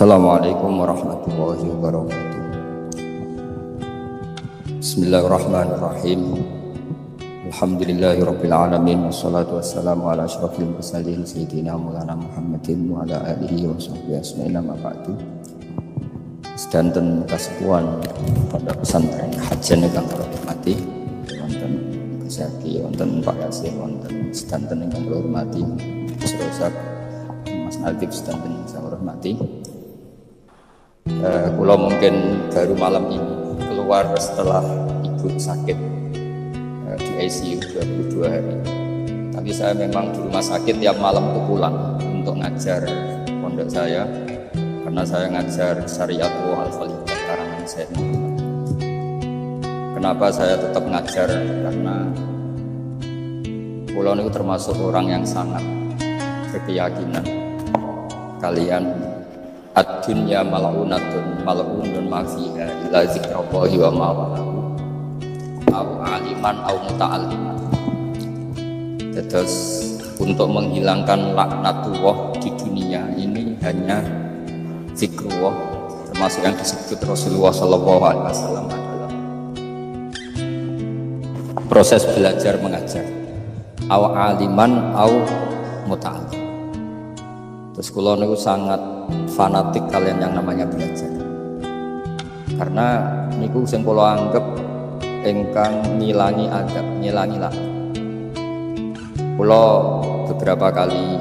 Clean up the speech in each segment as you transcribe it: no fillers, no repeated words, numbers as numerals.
Assalamualaikum warahmatullahi wabarakatuh. Bismillahirrahmanirrahim. Alhamdulillahirabbil alamin wassalatu wassalamu ala asyrofil mursalin sayyidina Maulana Muhammadin wa ala alihi wa sahbihi ajmain amma ba'du. Sedanten kasepuhan pada pesantren Hajan ingkang kula hormati, wonten Gus Zaki, wonten Pak Yasin, wonten sedanten ingkang kula hormati, Mas Rozak, Mas Nadif, sedanten ingkang saya hormati. Kula mungkin baru malam ini keluar setelah ibu sakit di ICU 22 hari. Tapi saya memang di rumah sakit tiap malam itu pulang untuk ngajar pondok saya, karena saya ngajar syariat wa al-falidah karangan Said Muhammad. Kenapa saya tetap ngajar? Karena kula niku termasuk orang yang sangat berkeyakinan kalian ad-dunya mal'unatun mal'unun ma fiha illa zikrallahi wa ma walahu au aliman au muta'alliman. Terus untuk menghilangkan laknatullah di dunia ini hanya zikrullah, termasuk yang disebut Rasulullah sallallahu alaihi wasallam adalah proses belajar mengajar, au aliman au muta'allim. Terus kula niku sangat fanatik kalian yang namanya belajar, karena niku sing kula anggap ingkang ngilangi adab, ngilangi laknat. Kula beberapa kali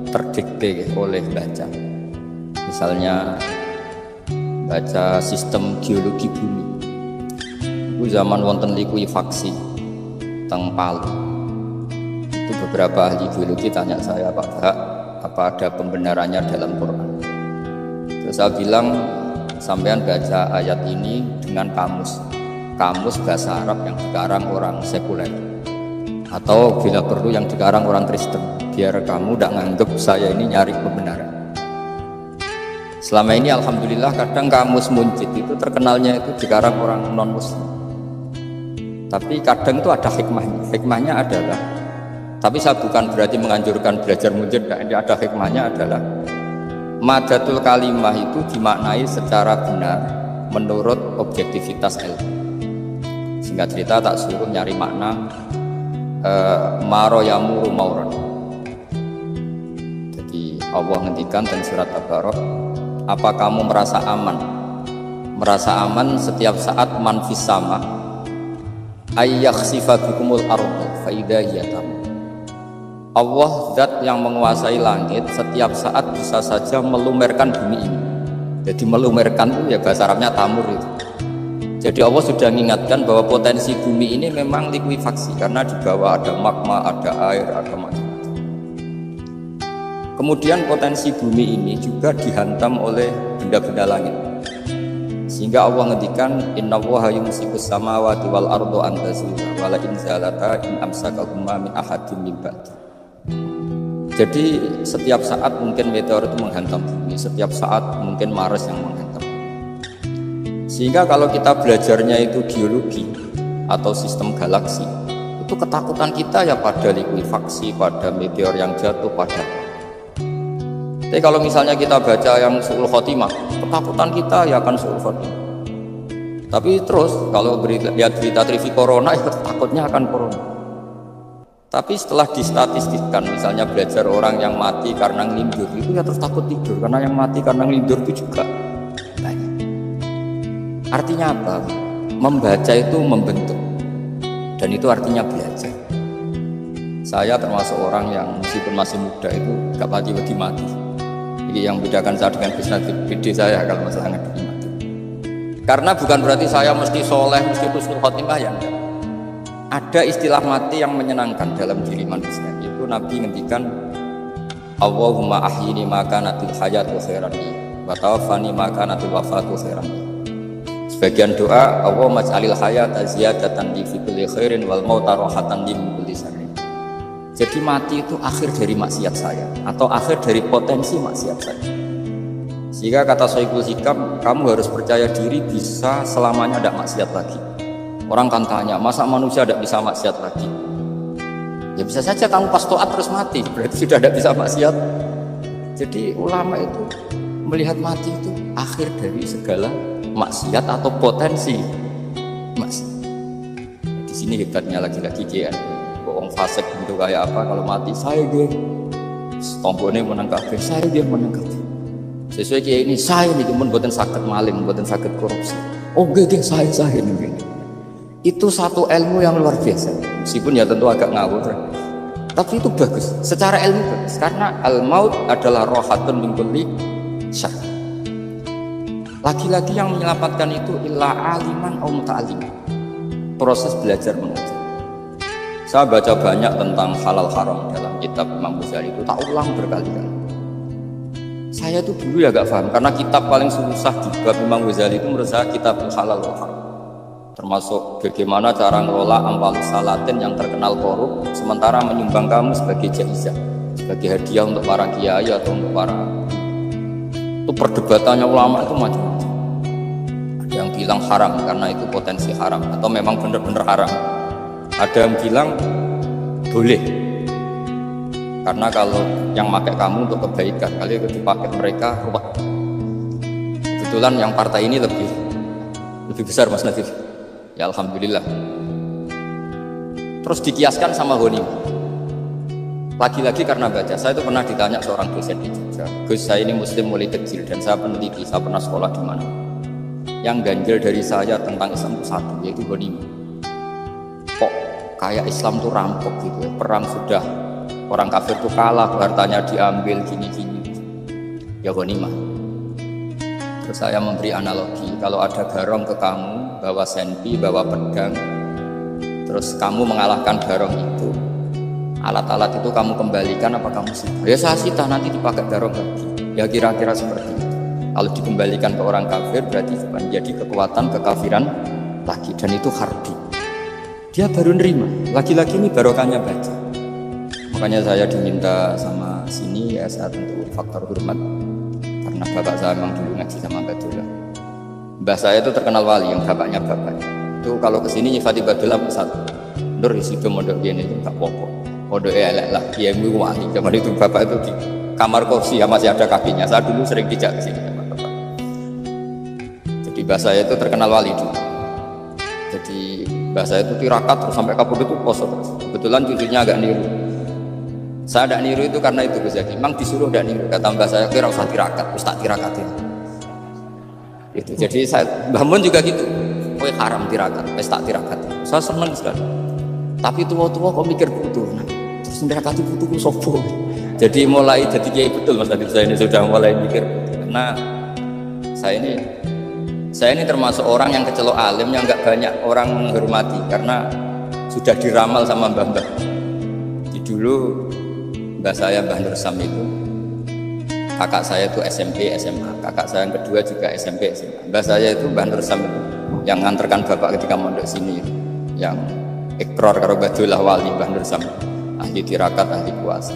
terdikte oleh baca, misalnya baca sistem geologi bumi. Itu zaman wonten likuifaksi teng Palu. Itu beberapa ahli geologi tanya saya, Pak Bak, apa ada pembenarannya dalam Quran? Terus saya bilang, sampean baca ayat ini dengan kamus bahasa Arab yang dikarang orang sekuler, atau bila perlu yang dikarang orang Kristen, biar kamu tidak nganggep saya ini nyari pembenaran. Selama ini alhamdulillah kadang kamus Munjid itu terkenalnya itu dikarang orang non muslim, tapi kadang itu ada hikmahnya adalah, tapi saya bukan berarti menganjurkan belajar Munjid, ini ada hikmahnya adalah madatul kalimah itu dimaknai secara benar menurut objektivitas ilmu. Singkat cerita tak suruh nyari makna maroyamu mauron. Jadi Allah ngendikan dan surat Al-Baqarah, apa kamu merasa aman? Merasa aman setiap saat man fis sama ayyakhsifa bikumul ardu fa idza hiya tamur. Allah zat yang menguasai langit setiap saat bisa saja melumerkan bumi ini. Jadi melumerkan itu ya bahasa Arabnya tamur itu. Jadi Allah sudah mengingatkan bahwa potensi bumi ini memang likuifaksi, karena di bawah ada magma, ada air, ada macam-macam. Kemudian potensi bumi ini juga dihantam oleh benda-benda langit, sehingga Allah ngendikan innallaha yumsikus samawati wal ardu an tazula wala in zalata in amsakahuma min ahadin min ba'di. Jadi setiap saat mungkin meteor itu menghantam bumi, setiap saat mungkin Mars yang menghantam. Sehingga kalau kita belajarnya itu geologi atau sistem galaksi, itu ketakutan kita ya pada likuifaksi, pada meteor yang jatuh, pada. Tapi kalau misalnya kita baca yang su'ul khotimah, ketakutan kita ya akan su'ul khotimah. Tapi terus kalau lihat berita TV corona, ya takutnya akan corona. Tapi setelah distatistikkan, misalnya belajar orang yang mati karena ngelindur, itu ya terus takut tidur, karena yang mati karena ngelindur itu juga banyak. Artinya apa? Membaca itu membentuk, dan itu artinya belajar. Saya termasuk orang yang meskipun masih muda itu gak pati-pati mati. Ini yang membedakan saya dengan bisnis gede saya kalau masalah ngadepi mati. Karena bukan berarti saya mesti soleh, mesti husnul khotimah, ya enggak. Ada istilah mati yang menyenangkan dalam diri manusia. Itu Nabi ngendikan, Allahumma ahyini maka natil hayatu khairan li wa tawaffani maka natil wafatu khairan li. Sebagian doa, Allahumma ij'alil hayata ziyadatan li fi kulli khairin wal mauta rahatan li min kulli syarrin. Jadi mati itu akhir dari maksiat saya, atau akhir dari potensi maksiat saya. Sehingga kata Syekhul Hikam, kamu harus percaya diri bisa selamanya tidak maksiat lagi. Orang kan tanya, masa manusia tidak bisa maksiat lagi? Ya bisa saja kamu pas taat terus mati, berarti sudah tidak bisa maksiat. Jadi ulama itu melihat mati itu akhir dari segala maksiat atau potensi maksiat. Di sini hebatnya lagi-lagi kiai. Orang fasik gitu kayak apa kalau mati saya dia tombone menang kabeh, saya dia menang kabeh. Sesuai kiai ini saya nih cuma buatan sakit maling, buatan sakit korupsi. Oh gede saya ini. Itu satu ilmu yang luar biasa. Meskipun ya tentu agak ngawur. Tapi itu bagus, secara ilmu bagus. Karena al-maut adalah rohatun min kulli syarr. Lagi-lagi yang menyelamatkan itu illa aliman au muta'alliman. Proses belajar mengajar. Saya baca banyak tentang halal haram dalam kitab Imam Ghazali itu, tak ulang berkali-kali. Saya tuh dulu ya gak paham, karena kitab paling susah di bab Imam Ghazali itu menurut saya kitab halal haram. Termasuk bagaimana cara ngelola amwalus salatin yang terkenal korup, sementara menyumbang kamu sebagai jaizah, sebagai hadiah untuk para kiai atau untuk para. Itu perdebatannya ulama itu macam-macam. Ada yang bilang haram karena itu potensi haram atau memang benar-benar haram. Ada yang bilang boleh karena kalau yang pakai kamu untuk kebaikan, kali itu dipakai mereka ruwet. Kebetulan yang partai ini lebih besar Mas Nadif. Ya alhamdulillah. Terus dikiaskan sama ghanimah. Lagi-lagi karena baca, saya itu pernah ditanya seorang dosen di Jogja. Gus, saya ini muslim mulai kecil dan saya peneliti, saya pernah sekolah di mana. Yang ganjil dari saya tentang Islam itu satu, yaitu ghanimah. Kok kayak Islam tuh rampok gitu ya, perang sudah orang kafir tuh kalah, hartanya diambil gini-gini. Ya ghanimah. Terus saya memberi analogi, kalau ada barong ke kamu, bawa senpi, bawa pedang, terus kamu mengalahkan barong itu, alat-alat itu kamu kembalikan apa kamu sita? Ya saya sita, nanti dipakai barong lagi. Ya kira-kira seperti itu. Kalau dikembalikan ke orang kafir berarti menjadi kekuatan kekafiran lagi, dan itu harbi. Dia baru nerima. Lagi-lagi ini barokahnya baca. Makanya saya diminta sama sini ya, saya tentu faktor hormat karena bapak saya memang dulu ngaji sama Badullah. Mbah saya itu terkenal wali, yang bapaknya itu kalau kesini nyifati Badullah satu Nur disitu mondok gini itu tak popo mondok elek lah, dia itu wali. Zaman itu bapak itu di kamar kursi ya masih ada kakinya. Saya dulu sering dijak ke sini sama bapak. Jadi mbah saya itu terkenal wali dulu. Jadi mbah saya itu tirakat terus sampai kabur itu poso terus. Kebetulan cucunya agak niru. Saya tidak niru itu karena itu Gus Zaki. Memang disuruh tidak niru. Kata mbah saya kira usah tirakat, terus tak tirakatin. Itu. Jadi saya bangun juga gitu. Kowe haram tirakat, wis tak tirakat. Saya seneng sekali. Tapi tua-tua kok mikir butuh. Nah, terus tirakati butuhku sopo. Jadi mulai jadi kiai betul Mas Nadif, saya ini sudah mulai mikir karena saya ini termasuk orang yang kecelok alim yang enggak banyak orang menghormati karena sudah diramal sama mbah-mbah. Di dulu mbah saya Mbah Nur Sam itu kakak saya itu SMP, SMA, kakak saya yang kedua juga SMP, SMA. Mbah saya itu Mbah Nur Sam itu yang nganterkan bapak ketika mondok sini itu, yang ikrar karo Badullah wali Mbah Nur Sam, ahli tirakat, ahli puasa.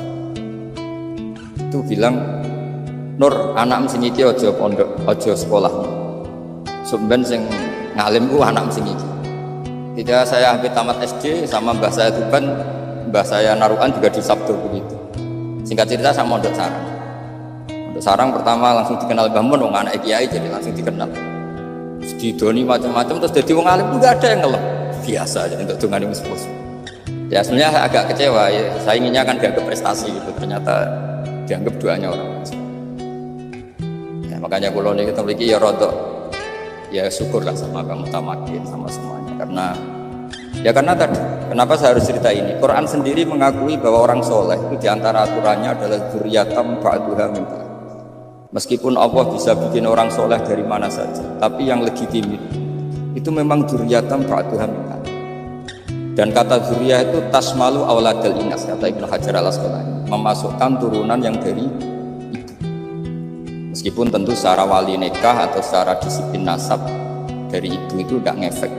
Itu bilang, Nur, anak sing iki aja pondok, aja sekolah. Sumben sing ngalim ku anak sing iki. Tidak saya habis tamat SD sama mbah saya Tuban, mbah saya Narukan juga di Sabdo begitu. Singkat cerita saya mondok sarang. Mondok sarang pertama langsung dikenal Mbah Mun, wong anak kiai jadi langsung dikenal. Terus didoni macam-macam terus jadi wong alim juga ada yang ngelem. Biasa aja untuk dongani musuh. Ya sebenarnya saya agak kecewa ya. Saya inginnya kan dianggap prestasi gitu, ternyata dianggap doanya orang. Ya, makanya kalau ini kita memiliki ya rodok. Ya syukurlah sama kamu tamakin sama semuanya karena tadi kenapa saya harus cerita ini. Quran sendiri mengakui bahwa orang soleh itu diantara aturannya adalah dzurriyatan ba'duha min ba'd. Meskipun Allah bisa bikin orang soleh dari mana saja, tapi yang legitim itu memang dzurriyatan ba'duha min ba'd. Dan kata dzurriyah itu tasmalu auladal inas, kata Ibnu Hajar al-Asqalani, memasukkan turunan yang dari ibu. Meskipun tentu secara wali nikah atau secara disiplin nasab dari ibu itu tidak ngefek,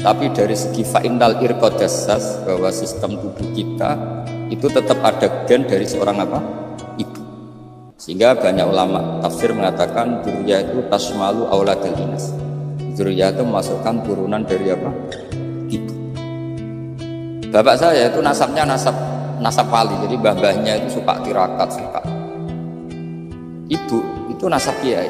tapi dari segi fa'inal irqad jassas, bahwa sistem tubuh kita itu tetap ada gen dari seorang apa? Ibu. Sehingga banyak ulama tafsir mengatakan dzurriyah itu tasmalu auladal inas. Dzurriyah itu memasukkan turunan dari apa? Ibu. Bapak saya itu nasabnya nasab wali, jadi mbah-mbahnya itu suka tirakat, suka. Ibu itu nasab kiai.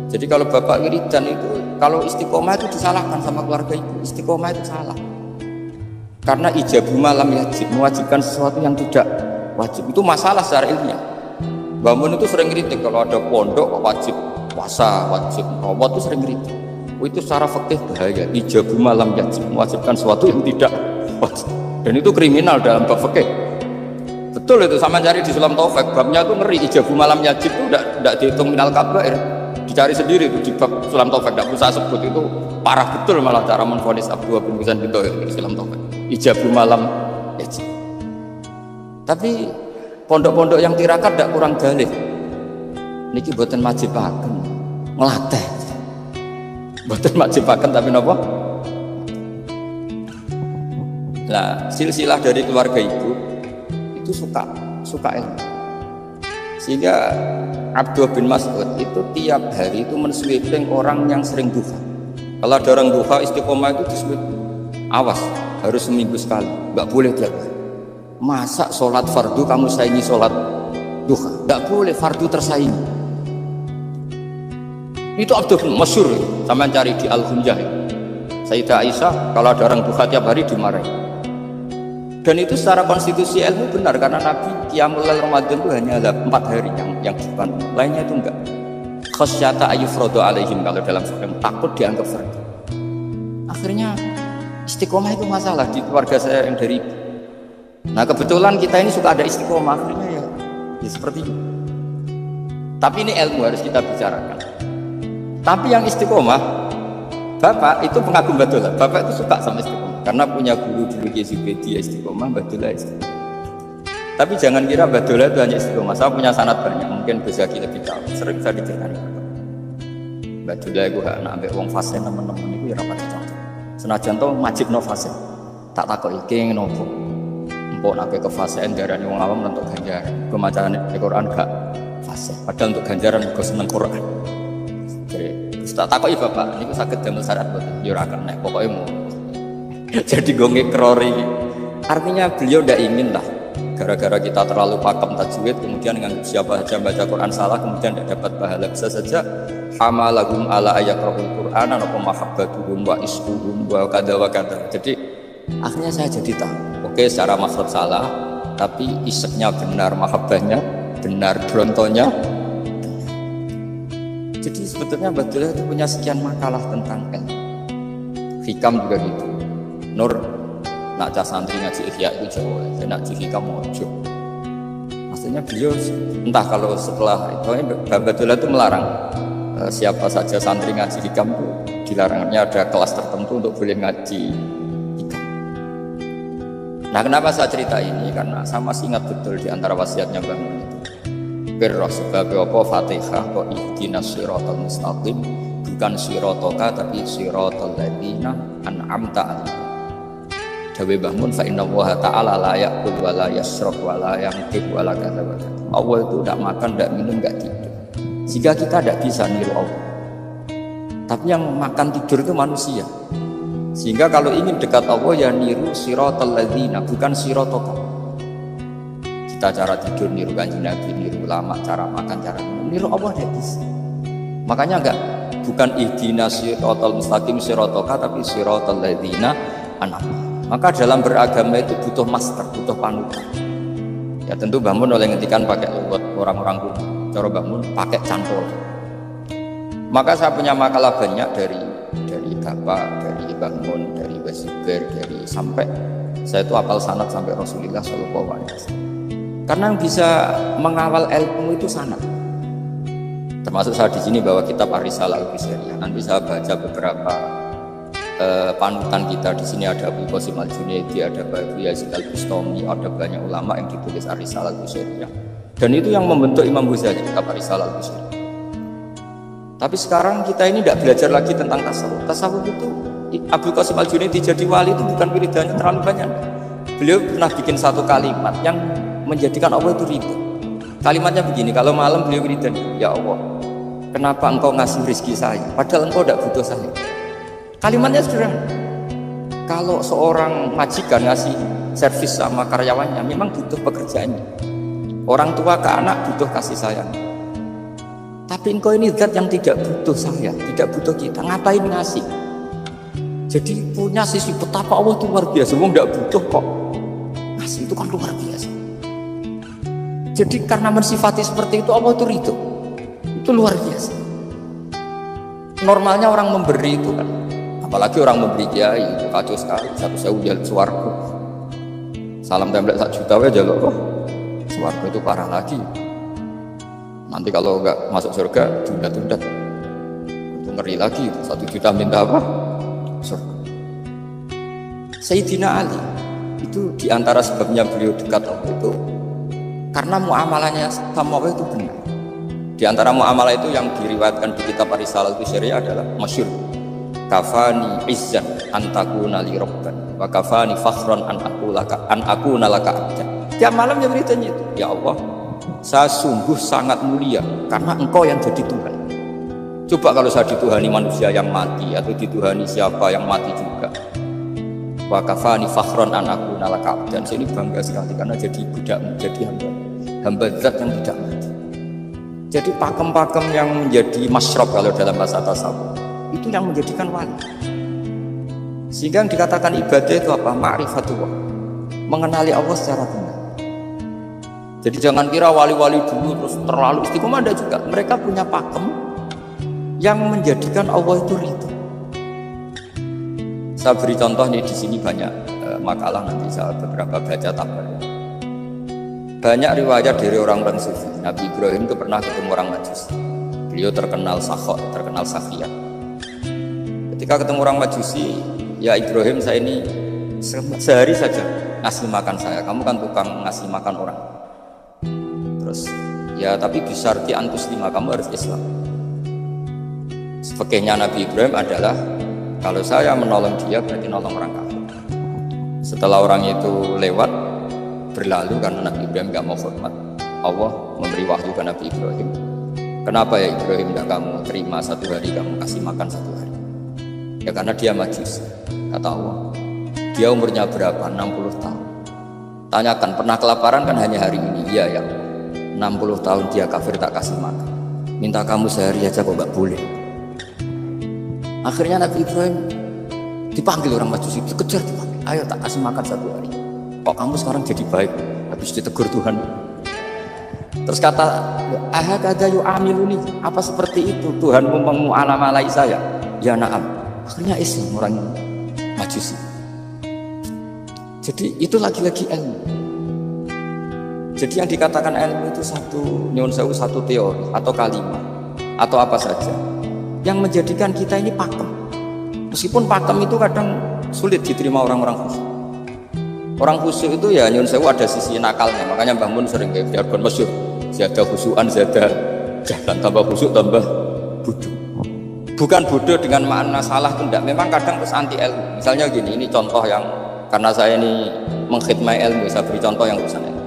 Jadi kalau bapak wiridan itu, kalau istiqomah itu disalahkan sama keluarga ibu. Istiqomah itu salah. Karena ijabu malam yajib, mewajibkan sesuatu yang tidak wajib. Itu masalah secara ilmiah. Mbah Mun itu sering kritik kalau ada pondok wajib puasa, wajib rawat itu sering kritik. Itu secara fikih bahaya. Ijabu malam yajib, mewajibkan sesuatu yang tidak wajib. Dan itu kriminal dalam bab fikih. Betul itu, sama cari di Sulam Taufik, babnya itu ngeri. Ijabu malam yajib itu tidak dihitung minal kabair. Dicari sendiri itu di bab Sulam Taufik, tidak usah sebut, itu parah betul malah cara menvonis Abdullah bin Husain bin Thohir di Sulam Taufik. Ijabu malam yajib. Tapi pondok-pondok yang tirakat tidak kurang galih. Niki boten majibaken, ngelatih. Boten majibaken tapi napa? Nah, silsilah dari keluarga ibu itu suka ilmu. Sehingga Abdullah bin Mas'ud itu tiap hari itu mensweeping orang yang sering duha. Kalau ada orang duha istiqomah itu disweep. Awas, harus seminggu sekali, nggak boleh tiap hari. Masa sholat fardu kamu saingi sholat duha? Nggak boleh, fardu tersaingi. Itu Abdullah bin masyhur, sama cari di Al-Hunjah. Sayyidah Aisyah kalau ada orang duha tiap hari dimarahi. Dan itu secara konstitusi ilmu benar, karena Nabi Qiyamul Lail Ramadan itu hanya 4 hari yang depan, lainnya itu enggak. Khasyata ayyufrodo alaihim, kalau dalam film takut dianggap fardu. Akhirnya istiqomah itu masalah di keluarga saya yang dari ibu. Nah kebetulan kita ini suka ada istiqomah, akhirnya ya seperti itu. Tapi ini ilmu harus kita bicarakan. Tapi yang istiqomah, bapak itu pengagum Badulah. Bapak itu suka sama istiqomah karena punya guru dulu Yezubedi istiqomah, Badulah istiqomah. Tapi jangan kira Badulah itu hanya istiqomah. Saya punya sanad banyak, mungkin Bezaki lebih tahu. Sering saya diceritakan. Badulah itu anak ambek wong fase teman-teman itu ya rapat contoh. Senajan to majibno fase. Tak takoki iki ngopo. Empuk nek ke fase darane wong awam untuk ganjaran. Kemacane Al-Qur'an gak fase. Padahal untuk ganjaran kok seneng Qur'an. Jadi tak takoki bapak niku saged damel syarat boten? Ya ora kena, pokoke mau. Jadi gonge krori. Artinya beliau tidak ingin lah gara-gara kita terlalu pakem tajwid kemudian nganggap siapa saja baca Quran salah kemudian tidak dapat pahala. Bisa saja hamalahum ala ayakrahul Quran apa mahabbatuhum wa isquhum wa kada wa kada. Jadi akhirnya saya jadi tahu, oke secara makhraj salah tapi iseknya benar, mahabbahnya benar, brontonya benar. Jadi sebetulnya Badulah itu punya sekian makalah tentang ilmu. Hikam juga gitu. Nur nak cah santri ngaji Ihya itu Jawa, saya nak ngaji Hikam mojo. Maksudnya beliau entah kalau setelah itu Badulah itu melarang siapa saja santri ngaji Hikam itu dilarangnya ada kelas tertentu untuk boleh ngaji Hikam. Nah kenapa saya cerita ini? Karena saya masih ingat betul di antara wasiatnya Mbah Mun itu. Birroh sebab apa Fatihah kok ihdinas siratal mustaqim, bukan siratoka tapi siratal ladzina an'amta alaihim. Dawe Mbah Mun fa inna Allaha ta'ala la ya'kul wa la yashrab wa la yanqib wa la kadza wa kadza. Allah itu tidak makan, tidak minum, tidak tidur. Jika kita tidak bisa niru Allah. Tapi yang makan tidur itu manusia. Sehingga kalau ingin dekat Allah ya niru siratal ladzina, bukan siratoka. Kita cara tidur niru Kanjeng Nabi, niru ulama, cara makan, cara minum, niru Allah tidak bisa. Makanya bukan ihdinas siratal mustaqim siratoka tapi siratal ladzina an'amta. Maka dalam beragama itu butuh master, butuh panutan. Ya tentu Mbah Mun oleh ngendikan pakai buat orang-orang kuno. Cara Mbah Mun pakai cantol. Maka saya punya makalah banyak dari Bapak, dari Mbah Mun, dari Wasiber, dari sampai saya itu hafal sanad sampai Rasulullah Shallallahu Alaihi Wasallam. Karena yang bisa mengawal ilmu itu sanad. Termasuk saya di sini bawa kitab Ar-Risalah Al-Qushairiyah. Nanti saya baca beberapa panutan kita. Di sini ada Abu Qasim Al-Junaidi, ada Abu Yazid Al-Bustami, ada banyak ulama yang ditulis Ar-Risalah Al-Qushairiyah. Dan itu yang membentuk Imam Ghazali kitab Ar-Risalah Al-Qushairiyah. Tapi sekarang kita ini tidak belajar lagi tentang tasawuf. Tasawuf itu Abu Qasim Al-Junaidi jadi wali itu bukan wiridannya terlalu banyak. Beliau pernah bikin satu kalimat yang menjadikan Allah itu ridho. Kalimatnya begini, kalau malam beliau wiridan, ya Allah, kenapa engkau ngasih rezeki saya padahal engkau tidak butuh saya. Kalimatnya sederhana. Kalau seorang majikan ngasih servis sama karyawannya, memang butuh pekerjaannya. Orang tua ke anak butuh kasih sayang. Tapi engkau ini zat yang tidak butuh saya, tidak butuh kita. Ngapain ngasih? Jadi punya sisi betapa Allah itu luar biasa. Wong enggak butuh kok. Ngasih itu kan luar biasa. Jadi karena mensifati seperti itu Allah itu ridho. Itu luar biasa. Normalnya orang memberi itu kan, apalagi orang memberi kiai itu kacau sekali. Satu sewu jalan swarga. Salam template 1 juta aja loh. Swarga itu parah lagi. Nanti kalau enggak masuk surga, tunda-tunda. Itu ngeri lagi, 1 juta minta apa? Surga. Sayyidina Ali, itu diantara sebabnya beliau dekat Allah itu, karena muamalahnya sama Allah itu benar. Di antara muamalah itu yang diriwayatkan di kitab Ar-Risalah itu syariah adalah masyhur. Kafani izzan antakuna li rabban, wa kafani fakhran an akuna laka abdan. Tiap malam dia beritanya itu, ya Allah, saya sungguh sangat mulia karena engkau yang jadi Tuhan. Coba kalau saya dituhani manusia yang mati atau dituhani siapa yang mati juga. Wa kafani fakhran an akuna laka abdan. Saya ini bangga sekali karena jadi budak, jadi hamba zat yang tidak mati. Jadi pakem-pakem yang menjadi masyrab kalau dalam bahasa tasawuf itu yang menjadikan wali. Sehingga yang dikatakan ibadah itu apa? Ma'rifatullah, mengenali Allah secara benar. Jadi jangan kira wali-wali dulu terus terlalu istiqomah. Ada juga mereka punya pakem yang menjadikan Allah itu ridho. Saya beri contoh nih, di sini banyak makalah, nanti saya beberapa baca tabar. Banyak riwayat dari orang-orang sufi. Nabi Ibrahim itu pernah ketemu orang Majusi. Beliau terkenal sakhot, terkenal sakhiyat. Ketika ketemu orang Majusi, ya Ibrahim, saya ini sehari saja ngasih makan saya. Kamu kan tukang ngasih makan orang. Terus, ya tapi bisarti antus lima, kamu harus Islam. Fakihnya Nabi Ibrahim adalah kalau saya menolong dia berarti nolong orang kafir. Setelah orang itu lewat berlalu karena Nabi Ibrahim gak mau hormat, Allah memberi wahyu ke Nabi Ibrahim. Kenapa ya Ibrahim tidak kamu terima 1 hari, kamu kasih makan 1 hari? Ya karena dia Majusi, kata Allah. Dia umurnya berapa? 60 tahun. Tanyakan, pernah kelaparan kan hanya hari ini? Iya ya. 60 tahun dia kafir tak kasih makan. Minta kamu sehari aja kok gak boleh. Akhirnya Nabi Ibrahim dipanggil orang Majusi, dikejar, dipanggil. Ayo tak kasih makan 1 hari. Kok kamu sekarang jadi baik? Habis ditegur Tuhan. Terus kata, ahakada yu'amiluni, apa seperti itu Tuhanmu memu'alamalai saya? Ya na'am. Akhirnya Islam orang Majusi. Jadi itu lagi-lagi ilmu. Jadi yang dikatakan ilmu itu satu teori atau kalimat atau apa saja yang menjadikan kita ini pakem. Meskipun pakem itu kadang sulit diterima orang-orang khusyuk. Orang khusyuk itu ya nyun sewu ada sisi nakalnya, makanya Mbah Mun sering kayak jargon masyhur, zada khusyuan zada jalan, tambah khusyuk tambah bodoh. Bukan bodoh dengan makna salah, tidak. Memang kadang terus anti ilmu. Misalnya gini, ini contoh yang karena saya ini mengkhidmati ilmu, saya beri contoh yang urusan ilmu.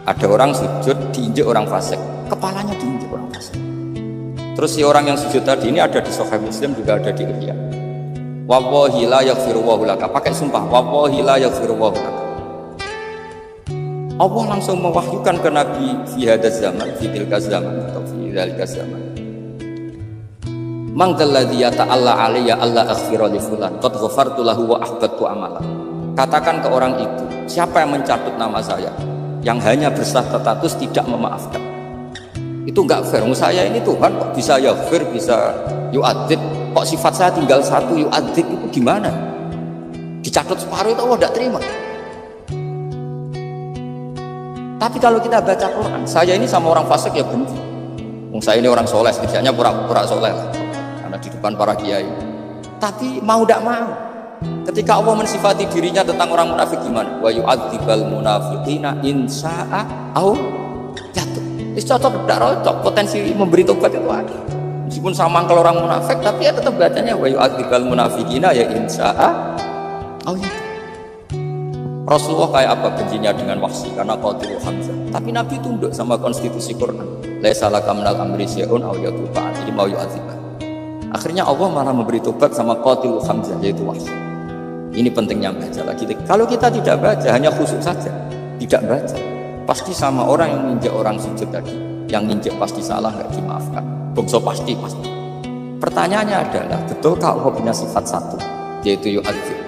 Ada orang sujud diinjek orang fasik, kepalanya diinjek orang fasik. Terus si orang yang sujud tadi ini ada di Sahih Muslim, juga ada di Ihya. Wallahi la yaghfirullahu laka, pakai sumpah, wallahi la yaghfirullahu laka. Allah langsung mewahyukan ke Nabi fi hadzal zaman, fi tilka zaman atau fi dzalika zaman. Man dzalladzi yata'alla alayya alla aghfira li fulan qad ghafartu lahu wa ahbattu amala. Katakan ke orang itu, siapa yang mencatut nama saya yang hanya berstatus tidak memaafkan. Itu enggak fair. Saya ini Tuhan kok bisa yaghfir, bisa yu'adzib, kok sifat saya tinggal 1 yu'adzib, itu gimana? Dicatut separuh itu Allah tidak terima. Tapi kalau kita baca Quran, saya ini sama orang fasik ya benci. Saya ini orang soleh, setidaknya pura-pura soleh lah, karena di depan para kiai. Tapi mau tidak mau, ketika Allah mensifati dirinya tentang orang munafik gimana? Wa yu'adzibal munafiqina insya'a au jatuh. Itu cocok tidak cocok, potensi memberi tobat itu ada. Meskipun sama kalau orang munafik, tapi ya tetap bacanya wa yu'adzibal munafiqina ya insya'a au jatuh. Rasulullah kayak apa bencinya dengan Wahsy karena qatilu Hamzah. Tapi Nabi tunduk sama konstitusi Quran. Laisa laka minal amri syai'un aw yatuba alaihim aw yu'adzibah. Akhirnya Allah malah memberi tobat sama qatilu Hamzah, yaitu Wahsy. Ini pentingnya baca lagi. Kalau kita tidak baca, hanya khusyuk saja, tidak baca, pasti sama orang yang menginjak orang sujud tadi, yang nginjek pasti salah, nggak dimaafkan. Bongso pasti. Pertanyaannya adalah, betulkah Allah punya sifat satu, yaitu yu'adzib?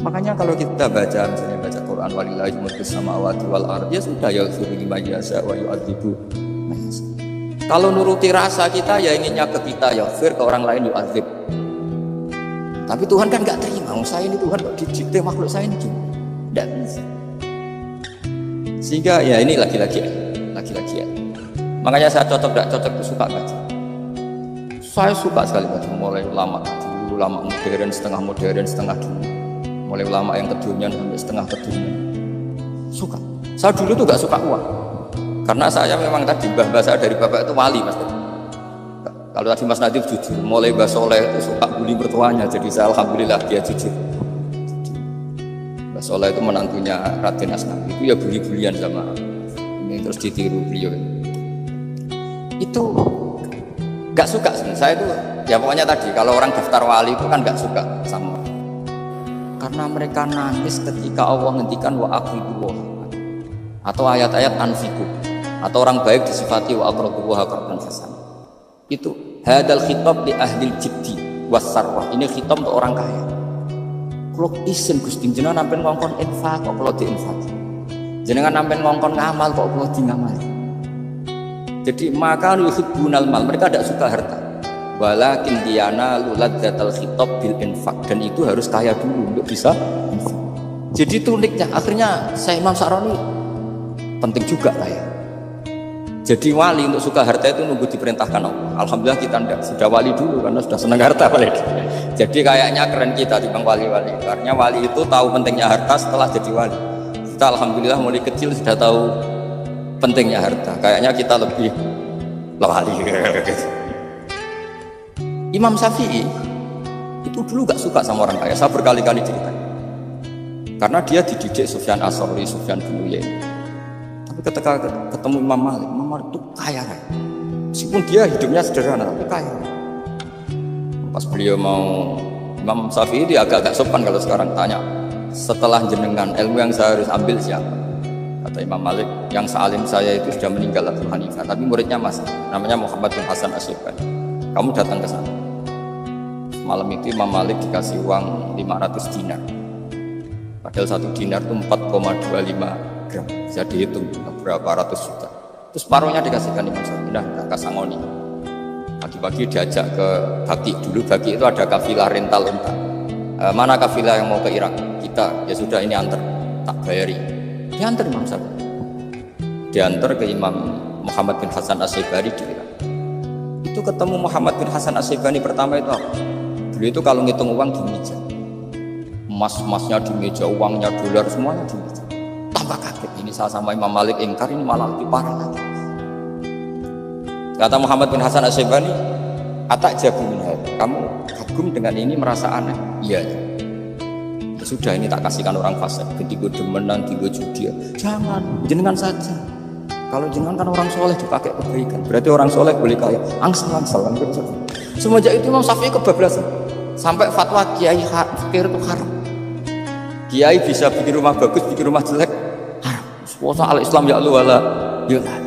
Makanya kalau kita baca, misalnya baca Quran, walillahi mulkus samawati wal ardh, ya sudah, yaghfiru liman yasha wa yu'adzibu man yasha. Kalau nuruti rasa kita, ya inginnya ke kita yaghfir, ke orang lain yu'adzib. Tapi Tuhan kan nggak terima, saya ini Tuhan kok didikte makhluk saya ini gimana? Nggak bisa. Sehingga ya ini lagi-lagi ya. Makanya saya cocok itu suka baca. Saya suka sekali baca, mulai ulama dulu, ulama modern, setengah dulu, mulai ulama yang kedunian sampai setengah kedunian. Suka. Saya dulu tuh gak suka uang, karena saya memang tadi mbah saya dari bapak itu wali mas. Kalau tadi Mas Nadif jujur, mulai Mbah Soleh itu suka bully mertuanya, jadi saya alhamdulillah dia jujur. Mbah Soleh itu menantunya Raden Asnawi, itu ya bully-bulian sama ini, terus ditiru beliau. Itu gak suka sih, saya itu ya pokoknya tadi kalau orang daftar wali itu kan gak suka sama, karena mereka nangis ketika Allah ngendikan wa aqridu atau ayat-ayat anfiku, atau orang baik disifati wa aqridu wa qardan hasan. Itu hadal khitab li ahli jibdi wasarwah, ini khitab untuk orang kaya. Kalau isin Gusti jenengan nampen ngongkon infak kok kalau diinfak, jenengan nampen ngongkon ngamal kok kalau di ngamal. Jadi maka yuhibbunal mal, mereka tidak suka harta. Walakin diana luladzatal khitab bil infak, dan itu harus kaya dulu untuk bisa infak. Jadi itu uniknya, akhirnya saya Imam Sa'roni penting juga kaya. Jadi wali untuk suka harta itu nunggu diperintahkan Allah. Alhamdulillah kita tidak, sudah wali dulu karena sudah senang harta balik. Jadi kayaknya keren kita dibanding wali-wali, karena wali itu tahu pentingnya harta setelah jadi wali. Kita alhamdulillah mulai kecil sudah tahu pentingnya harta. Kayaknya kita lebih wali. Imam Syafi'i itu dulu gak suka sama orang kaya. Saya berkali-kali cerita, karena dia dididik Sufyan As-Tsauri, Sufyan bin Uyainah. Tapi ketika ketemu Imam Malik itu kaya raya. Meskipun dia hidupnya sederhana tapi kaya. Pas beliau mau, Imam Syafi'i dia agak-agak sopan kalau sekarang tanya, setelah jenengan ilmu yang saya harus ambil siapa? Kata Imam Malik, yang sealim saya itu sudah meninggal Abu Hanifah, tapi muridnya masih, namanya Muhammad bin Hasan Asy-Syaibani. Kamu datang ke sana. Malam itu Imam Malik dikasih uang 500 dinar. Padahal 1 dinar itu 4,25 gram. Bisa dihitung berapa ratus juta. Terus paruhnya dikasihkan Imam Syafi'i, nah kakak Sangoni. Pagi-pagi diajak ke Baki. Dulu Baki itu ada kafilah rental unta. Mana kafilah yang mau ke Irak? Kita, ya sudah ini antar, tak bayari. Diantar Imam Syafi'i. Diantar ke Imam Muhammad bin Hasan Asy-Syaibani di Irak. Itu ketemu Muhammad bin Hasan Asy-Syaibani pertama itu apa? Beliau itu kalau ngitung uang di meja. Emas-emasnya di meja, uangnya dolar semuanya di meja. Tambah kaget, ini saya sama Imam Malik ingkar, ini malah lebih parah lagi. Kata Muhammad bin Hasan Asy-Syaibani, atak jabu minhal, kamu kagum dengan ini merasa aneh? Iya. Ya sudah, ini tak kasihkan orang fasik, ketiga demenan, tiga judi. Jangan, jenengan saja. Kalau jenengan kan orang soleh dipakai kebaikan, berarti orang soleh boleh kaya. Angsal. Semenjak itu Imam Syafi'i kebablasan, sampai fatwa kiai fikir itu haram. Kiai bisa bikin rumah bagus, bikin rumah jelek, haram. Puasa al-Islam ya Allah, ya Allah.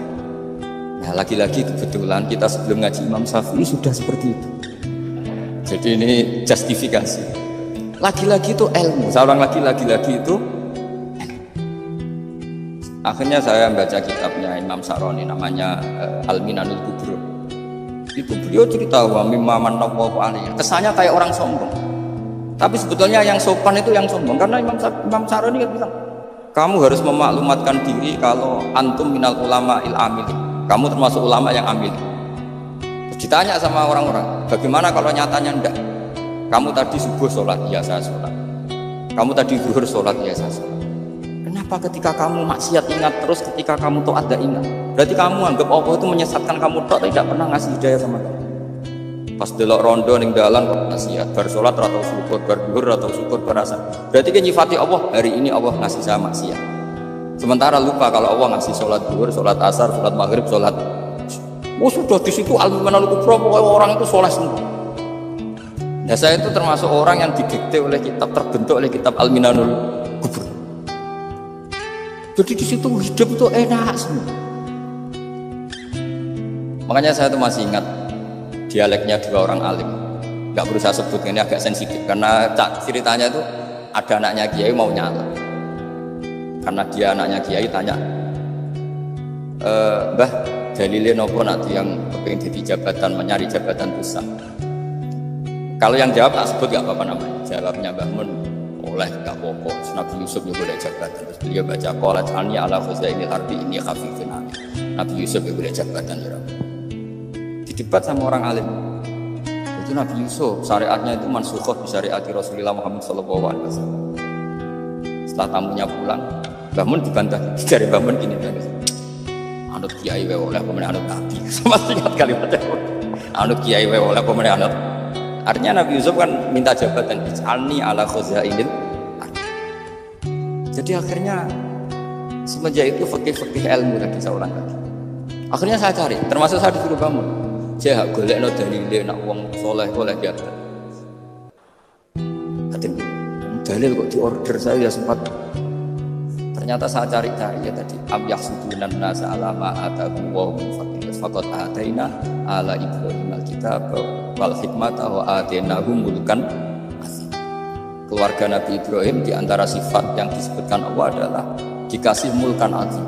Nah lagi-lagi kebetulan kita sebelum ngaji Imam Syafi'i sudah seperti itu. Jadi ini justifikasi. Lagi-lagi itu ilmu. Seorang lagi-lagi itu akhirnya saya baca kitabnya Imam Sa'roni namanya Al-Minanul Kubro. Itu beliau cerita wa mimma manallahu alaihi. Kesannya kayak orang sombong. Tapi sebetulnya yang sopan itu yang sombong, karena Imam Sa'roni kan bilang, kamu harus memaklumatkan diri kalau antum minal ulama il amil. Kamu termasuk ulama yang amil. Terus ditanya sama orang-orang, bagaimana kalau nyatanya enggak? Kamu tadi subuh sholat, ya saya sholat. Kamu tadi zuhur sholat, ya saya sholat. Kenapa ketika kamu maksiat ingat terus, ketika kamu taat tidak ingat? Berarti kamu anggap Allah itu menyesatkan kamu tok, tidak pernah ngasih hidayah sama kamu. Pas delok rondo ning dalan kok maksiat, bar sholat atau syukur, bar zuhur atau syukur berasa. Berarti kan nyifati Allah, hari ini Allah ngasih saya maksiat. Sementara lupa kalau Allah ngasih sholat zuhur, sholat asar, sholat maghrib, sholat. Oh sudah di situ Al-Minanul Kubro, orang itu soleh semua. Nah saya itu termasuk orang yang didikte oleh kitab, terbentuk oleh kitab Al-Minanul Kubro. Jadi di situ hidup itu enak semua. Makanya saya tuh masih ingat dialeknya dua orang alim. Gak perlu saya sebut, ini agak sensitif karena ceritanya itu ada anaknya kiai mau nyala. Karena dia anaknya kiai tanya, Mbah, dalilnya nopo nanti yang kepingin jadi jabatan, mencari jabatan pusat. Kalau yang jawab tak sebut gak apa-apa namanya. Jawabnya Mbah Mun, oleh gak pokok. Nabi Yusuf juga boleh jabatan. Terus beliau baca qalat anni ala khuzainil ardi ini khafifun alim. Nabi Yusuf juga boleh jabatan ya. Didebat sama orang alim. Itu Nabi Yusuf syariatnya itu mansukhah bi syariati Rasulullah Muhammad sallallahu alaihi wasallam. Setelah tamunya pulang, Mbah Mun dibantah dari Mbah Mun gini kan. Anut kiai wae oleh pemenang anut nabi. Sama ingat kalimatnya. Anut kiai wae oleh pemenang anut. Artinya Nabi Yusuf kan minta jabatan ij'alni ala khuzainil ardi. Jadi akhirnya semenjak itu fikih ilmu tadi saya ulang lagi. Akhirnya saya cari, termasuk saya disuruh bangun. Saya golekno dalile nak wong soleh oleh jabatan. Katanya dalil kok diorder saya ya sempat. Ternyata saya cari-cari ya tadi am yahsudunan nasa ala ma atahum wa min fadlih faqad ataina ala ibrahim alkitab wal hikmata wa atainahum mulkan azim. Keluarga Nabi Ibrahim di antara sifat yang disebutkan Allah adalah dikasih mulkan azim.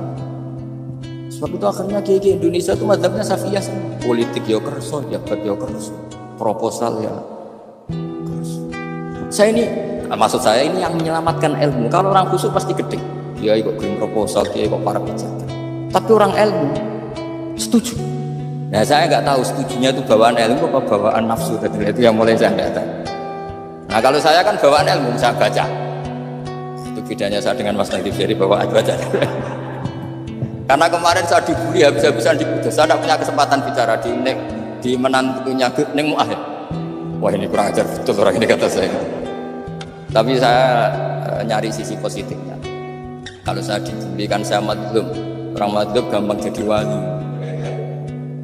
Sebab itu akhirnya kiai Indonesia itu mazhabnya Safiyah semua. Politik ya kerso, jabat ya kerso, proposal ya kerso. Saya ini, maksud saya ini yang menyelamatkan ilmu. Kalau orang khusyuk pasti gedeng. Kiai kok kirim proposal, kiai kok para pejabat. Tapi orang ilmu setuju. Nah saya nggak tahu setujunya itu bawaan ilmu apa bawaan nafsu tadi itu yang mulai saya nggak tahu. Nah kalau saya kan bawaan ilmu, saya baca. Itu bedanya saya dengan Mas Nadi Ferry bawaan baca. Karena kemarin saya dibully habis-habisan diputus. Saya tidak punya kesempatan bicara di menantunya Neng Mu'ahid. Wah ini kurang ajar betul orang ini kata saya. Tapi saya nyari sisi positifnya. Kalau saya dibully kan saya madlum. Orang madlum gampang jadi wali.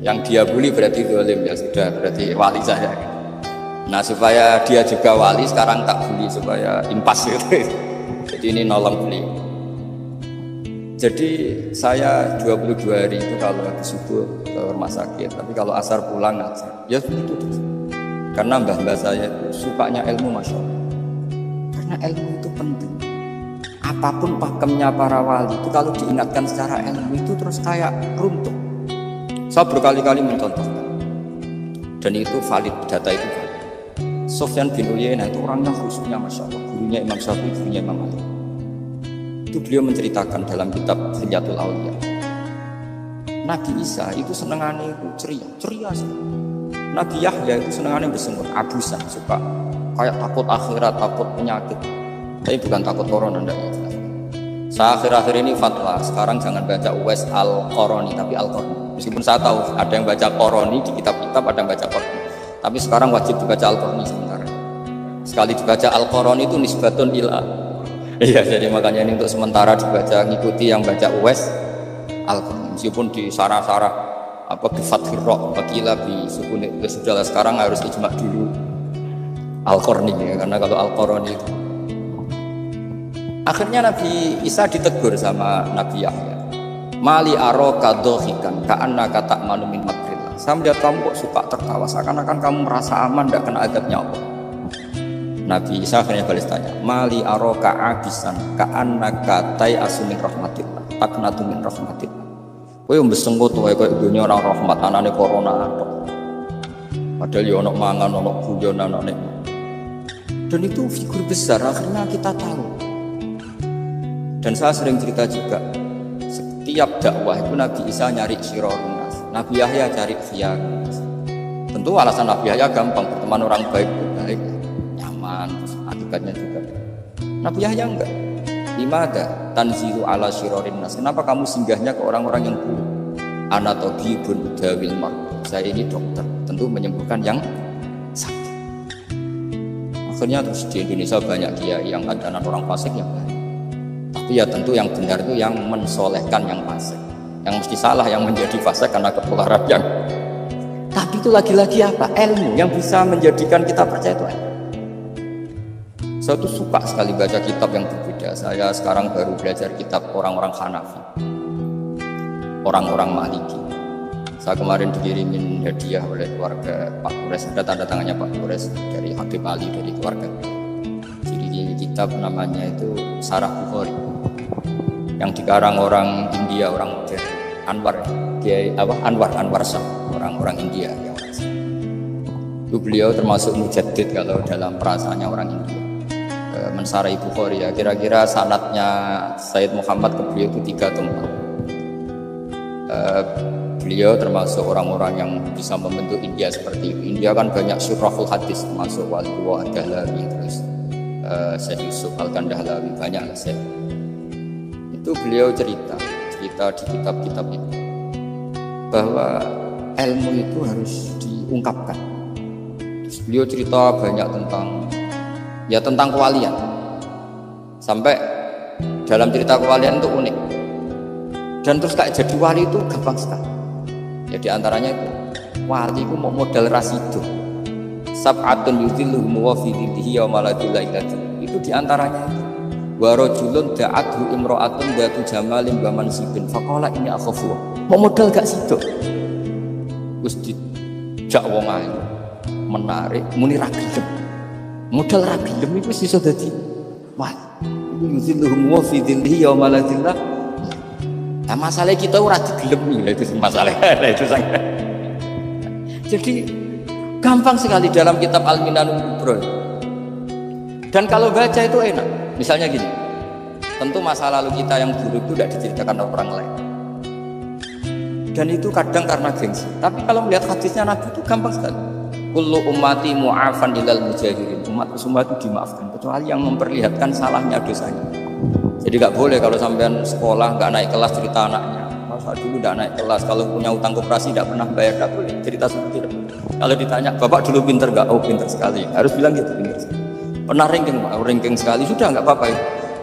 Yang dia bully berarti zalim ya sudah berarti wali saya. Nah supaya dia juga wali sekarang tak bully supaya impas gitu. Jadi ini nolong beliau. Jadi saya 22 hari itu kalau habis subuh ke rumah sakit, tapi kalau asar pulang ngajar. Ya begitu terus. Karena mbah-mbah saya itu sukanya ilmu Masya Allah. Karena ilmu itu penting. Apapun pakemnya para wali itu kalau diingatkan secara ilmu itu terus kayak runtuh. Saya berkali-kali mencontohkan. Dan itu valid, data itu valid. Sufyan bin Uyainah itu orangnya khususnya Masya Allah. Gurunya Imam Syafi'i, gurunya Imam Malik. Itu beliau menceritakan dalam kitab Hilyatul Auliya. Nabi Isa itu senengannya itu ceria sih. Nabi Yahya itu senengannya bersengut, abusan, suka kayak takut akhirat, takut penyakit. Tapi bukan takut corona, enggak ya. Saya akhir-akhir ini fatwa, sekarang jangan baca Uwais Al-Qarani tapi Al-Qarni. Meskipun saya tahu ada yang baca Qarani di kitab-kitab, ada yang baca Qarni. Tapi sekarang wajib dibaca Al-Qarni sementara. Sekali dibaca Al-Qarani itu nisbatun ila. Iya, jadi makanya ini untuk sementara dibaca, ngikuti yang baca Uwais Al-Qarni. Meskipun di sarah-sarah apa bi fathir ra wakila bi sukun itu sudah sekarang harus ijma dulu Al-Qarni ya, karena kalau Al-Qarani itu akhirnya Nabi Isa ditegur sama Nabi Yahya. Mali aroka dohikan ka'annaka ta'manu min makrillah. Saya melihat kamu kok suka tertawa, seakan-akan kamu merasa aman tidak kena adabnya Allah. Nabi Isa akhirnya balas tanya, Mali aroka abisan ka'annaka tai'asu min rahmatillah taknatu min rahmatillah. Kowe mbesengko tuh koyo dunia orang rahmat anane corona tok. Padahal ya ono mangan, ono guyon, ono nikmat. Dan itu figur besar akhirnya kita tahu. Dan saya sering cerita juga, setiap dakwah itu Nabi Isa nyari syirorun nas, Nabi Yahya cari khiyarun nas. Tentu alasan Nabi Yahya gampang, berteman orang baik itu baik, nyaman, akibatnya juga. Nabi Yahya enggak. Limada tanzilu ala syirorun nas. Kenapa kamu singgahnya ke orang-orang yang buruk? Anatobibun udawil mardu. Saya ini dokter, tentu menyembuhkan yang sakit. Akhirnya terus di Indonesia banyak kiai yang kadanan orang fasik yang baik. Tapi ya tentu yang benar itu yang mensolehkan yang fasik. Yang mesti salah yang menjadi fasik karena ketularan yang. Tapi itu lagi-lagi apa? Ilmu yang bisa menjadikan kita percaya itu. Saya tuh suka sekali baca kitab yang berbeda. Saya sekarang baru belajar kitab orang-orang Hanafi, orang-orang Maliki. Saya kemarin dikirimin hadiah oleh keluarga Pak Kures, ada tanda tangannya Pak Kures dari Habib Ali, dari keluarga. Jadi kitab namanya itu Sarah Bukhari, yang dikarang orang India, orang modern, Anwar, Anwar Shah, orang India yang itu. Beliau termasuk mujaddid kalau dalam perasaannya orang India. Mensarai Bukhari ya, kira-kira sanadnya Sayyid Muhammad ke beliau itu 3 atau 4. Beliau termasuk orang-orang yang bisa membentuk India seperti itu. India kan banyak syurahul hadis, termasuk Walidullah Ad-Dahlawi, terus Syekh Yusuf Al-Kandahlawi, banyak lah saya. Itu beliau cerita di kitab-kitab itu bahwa ilmu itu harus diungkapkan. Terus beliau cerita banyak tentang kewalian. Sampai dalam cerita kewalian itu unik. Dan terus kayak jadi wali itu gampang sekali. Ya di antaranya itu wali itu mau modal rasidu. Sab'atun yudhilluhum wa fi dhillihi yawma la dhilla illa dhilluh. Itu di antaranya itu. Wa rajulun da'athu imra'atun dhatu jamalin wa mansibin faqala ini akhafu. Mau modal gak sido. Wis dijak wong ayu menarik muni ra gelem. Modal ra gelem iku wis iso dadi wali. Yudhilluhum wa fi dhillihi yawma la dhilla. Nah, masalah kita ora digelem itu masalahnya itu sangat. Jadi gampang sekali dalam kitab Al-Minanul Kubra. Dan kalau baca itu enak. Misalnya gini, tentu masa lalu kita yang buruk itu tidak diceritakan orang lain. Dan itu kadang karena gengsi. Tapi kalau melihat hadisnya Nabi itu gampang sekali. Kullu ummati mu'afan ilal mujahirin. Umat semua itu dimaafkan kecuali yang memperlihatkan salahnya dosanya. Jadi gak boleh kalau sampean sekolah gak naik kelas cerita anaknya. Masa dulu gak naik kelas, kalau punya utang koperasi gak pernah bayar, gak boleh cerita seperti itu. Kalau ditanya, bapak dulu pinter gak? Oh pinter sekali, harus bilang gitu, pinter sekali. Pernah ranking sekali, sudah gak apa-apa ya.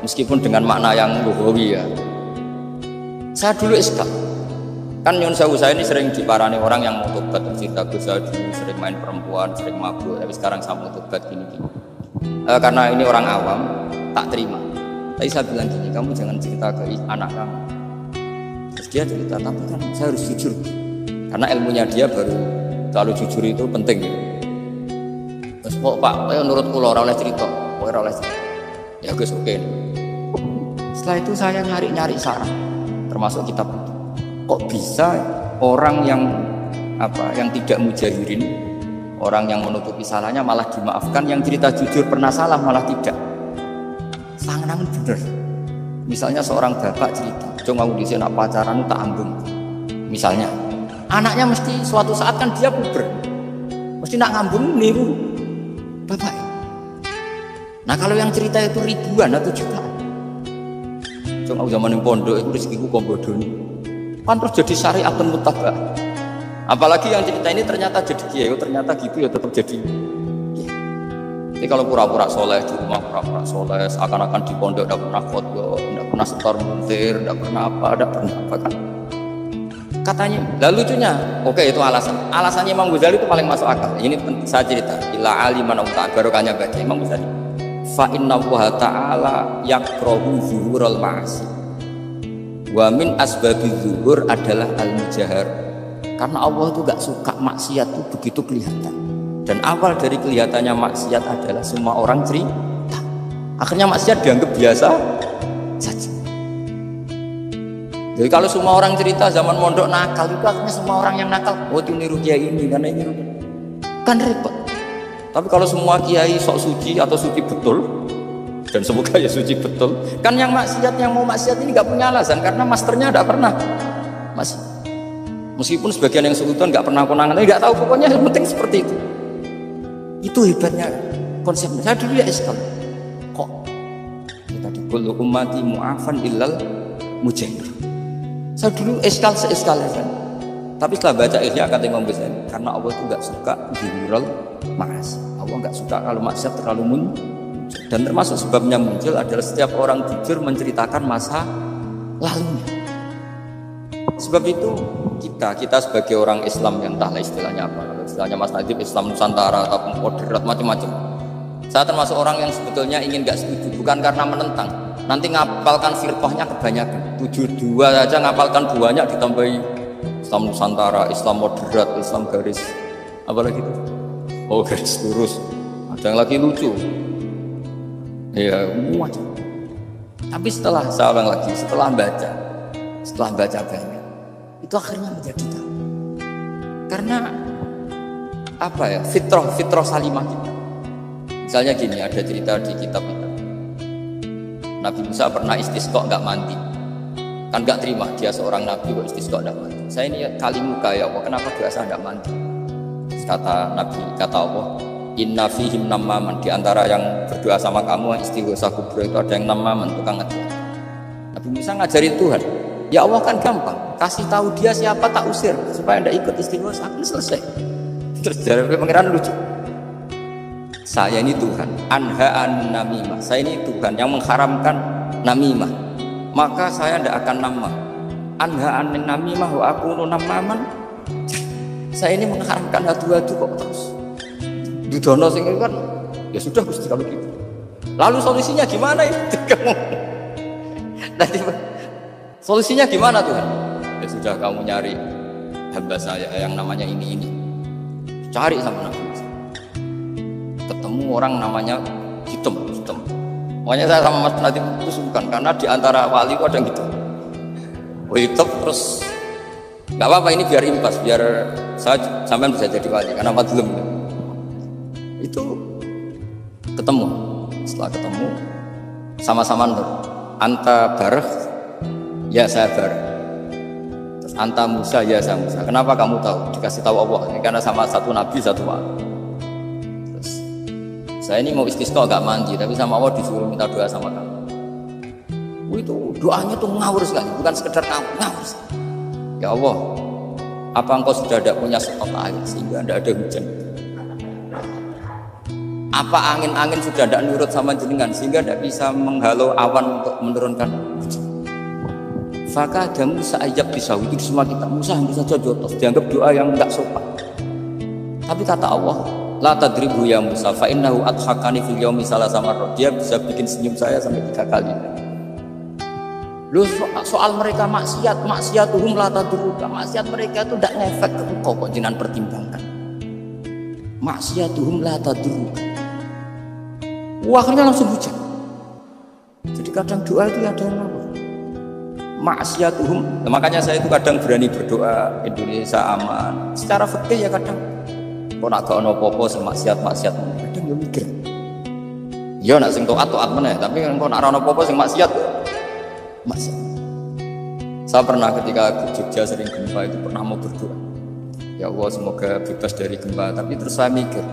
Meskipun dengan makna yang lugawi ya. Saya dulu iskal. Kan nyun sewu saya ini sering diparani orang yang mau tobat, cerita saya dulu sering main perempuan, sering mabuk, tapi sekarang saya mau tobat gini-gini. Karena ini orang awam, tak terima. Tapi saya bilang gini, kamu jangan cerita ke anak kamu. Terus dia cerita, tapi kan saya harus jujur. Karena ilmunya dia baru, kalau jujur itu penting. Terus kok Pak, saya nurut kula ora oleh cerita, ora oleh cerita. Ya Gus oke. Setelah itu saya nyari saran, termasuk kitab itu. Kok bisa orang yang tidak mujahirin, orang yang menutupi salahnya malah dimaafkan, yang cerita jujur pernah salah malah tidak. Sangat bener. Misalnya seorang bapak cerita, "Cung aku dhisik nak pacaran tak ambung." Misalnya, anaknya mesti suatu saat kan dia puber. Mesti nak ngambung niru bapak. Nah, kalau yang cerita itu ribuan atau jutaan. Cung aku zaman ning pondok itu rezekiku kombodoni. Kan terus jadi syariatun mutabah. Apalagi yang cerita ini ternyata jadi kiai, ternyata gitu ya tetap jadi. Jadi kalau pura-pura soleh di rumah, pura-pura soleh, seakan-akan di pondok tidak pernah khotbah, tidak pernah setor muntir, tidak pernah apa kan? Katanya, lalu lucunya, oke itu alasan. Alasannya Imam Ghazali itu paling masuk akal. Ini saya cerita. Ila aliman barokahnya baca Imam Ghazali. Fa inna Allah Ta'ala yakrahu zuhurul ma'asi. Wa min asbabi zuhur adalah al-mujahar. Karena Allah itu gak suka maksiat itu begitu kelihatan. Dan awal dari kelihatannya maksiat adalah semua orang cerita. Akhirnya maksiat dianggap biasa saja. Jadi kalau semua orang cerita zaman mondok nakal itu akhirnya semua orang yang nakal. Oh itu niru kiai ini karena ini kan repot. Tapi kalau semua kiai sok suci atau suci betul, dan semoga ya suci betul, kan yang maksiat yang mau maksiat ini nggak punya alasan karena masternya nggak pernah masih. Meskipun sebagian yang sultan nggak pernah konangan, nggak tahu pokoknya yang penting seperti itu. Itu hebatnya konsepnya. Saya dulu ya iskal. Kok kita dikul ummati mu'afan illal mujahid. Saya dulu iskal kan. Tapi setelah baca Ihya kata Imam Ghazali, karena Allah itu nggak suka zuhurul ma'asi. Allah nggak suka kalau maksiat terlalu muncul. Dan termasuk sebabnya muncul adalah setiap orang jujur menceritakan masa lalunya. Sebab itu kita sebagai orang Islam yang entahlah istilahnya apa. Istilahnya Mas Najib Islam Nusantara atau moderat macam-macam. Saya termasuk orang yang sebetulnya ingin gak setuju, bukan karena menentang. Nanti ngapalkan firqahnya kebanyakan. 72 aja ngapalkan banyak ditambahi Islam Nusantara, Islam moderat, Islam garis apa lagi itu? Oh, garis lurus. Ada yang lagi lucu. Ya, macam. Tapi setelah saya ulang lagi, setelah baca banyak, itu akhirnya menjadi tahu. Karena apa ya? Fitrah salimah kita. Misalnya gini, ada cerita di kitab itu. Nabi Musa pernah istisqa nggak mandi. Kan nggak terima dia seorang nabi kok istisqa nggak mandi. Saya ini kali muka ya Allah, kenapa doa saya nggak mandi? Terus kata Nabi, kata Allah, inna fihim namaman, di antara yang berdoa sama kamu yang istighosa kubro itu ada yang namaman, tukang ngejek. Nabi Musa ngajarin Tuhan, ya Allah kan gampang, kasih tahu dia siapa tak usir supaya tidak ikut istighosa, kan selesai. Terus dari pengiran lucu, saya ini Tuhan, anha an namimah, saya ini Tuhan yang mengharamkan namimah, maka saya tidak akan nama. Anha an namimah wa aku namaman, saya ini mengharamkan hadu-hadu kok terus. Dudono sing kan ya sudah Gusti kalau gitu. Lalu solusinya gimana itu? Nanti solusinya gimana Tuhan? Ya sudah kamu nyari hamba saya yang namanya ini. Cari sama Nabi. Ketemu orang namanya hitam. Makanya saya sama Mas Nadiem itu suka karena di antara wali itu ada yang gitu. Oh hitam terus nggak apa-apa ini biar impas, biar saya sampean bisa jadi wali karena madlum. Itu ketemu, setelah ketemu sama-sama nur. Anta bareh, ya saya bareh. Terus anta Musa, ya saya Musa. Kenapa kamu tahu? Dikasih tahu Allah. Ini karena sama satu nabi satu wali. Terus saya ini mau istisqa gak mandi, tapi sama Allah disuruh minta doa sama kamu. Itu doanya tuh ngawur sekali, bukan sekedar ngawur sekali. Ya Allah, apa engkau sudah tidak punya stok air sehingga tidak ada hujan? Apa angin-angin sudah tidak nurut sama jenengan sehingga tidak bisa menghalau awan untuk menurunkan hujan? Maka ada Musa ajab pisau itu semua kita Musa hampir saja jotos dianggap doa yang tidak sopan. Tapi kata Allah, la tadribu ya Musa fa innahu adhakani fil yaumi salasa marrat. Dia bisa bikin senyum saya sampai 3 kali. Lu soal mereka maksiatuhum la tadruka. Maksiat mereka itu tidak ngefek ke engkau kok jenengan pertimbangkan. Maksiatuhum la tadruka. Akhirnya langsung hujan. Jadi kadang doa itu ada yang apa? Maksiatuhum. Makanya saya itu kadang berani berdoa Indonesia aman. Secara fikih ya kadang. Kok nak gak ono apa-apa sing maksiat. Kadang yo mikir. Ya nak sing taat meneh, tapi kok nak ono apa-apa sing maksiat. Saya pernah ketika ke Jogja sering gempa itu pernah mau berdoa, ya Allah semoga bebas dari gempa. Tapi terus saya mikir,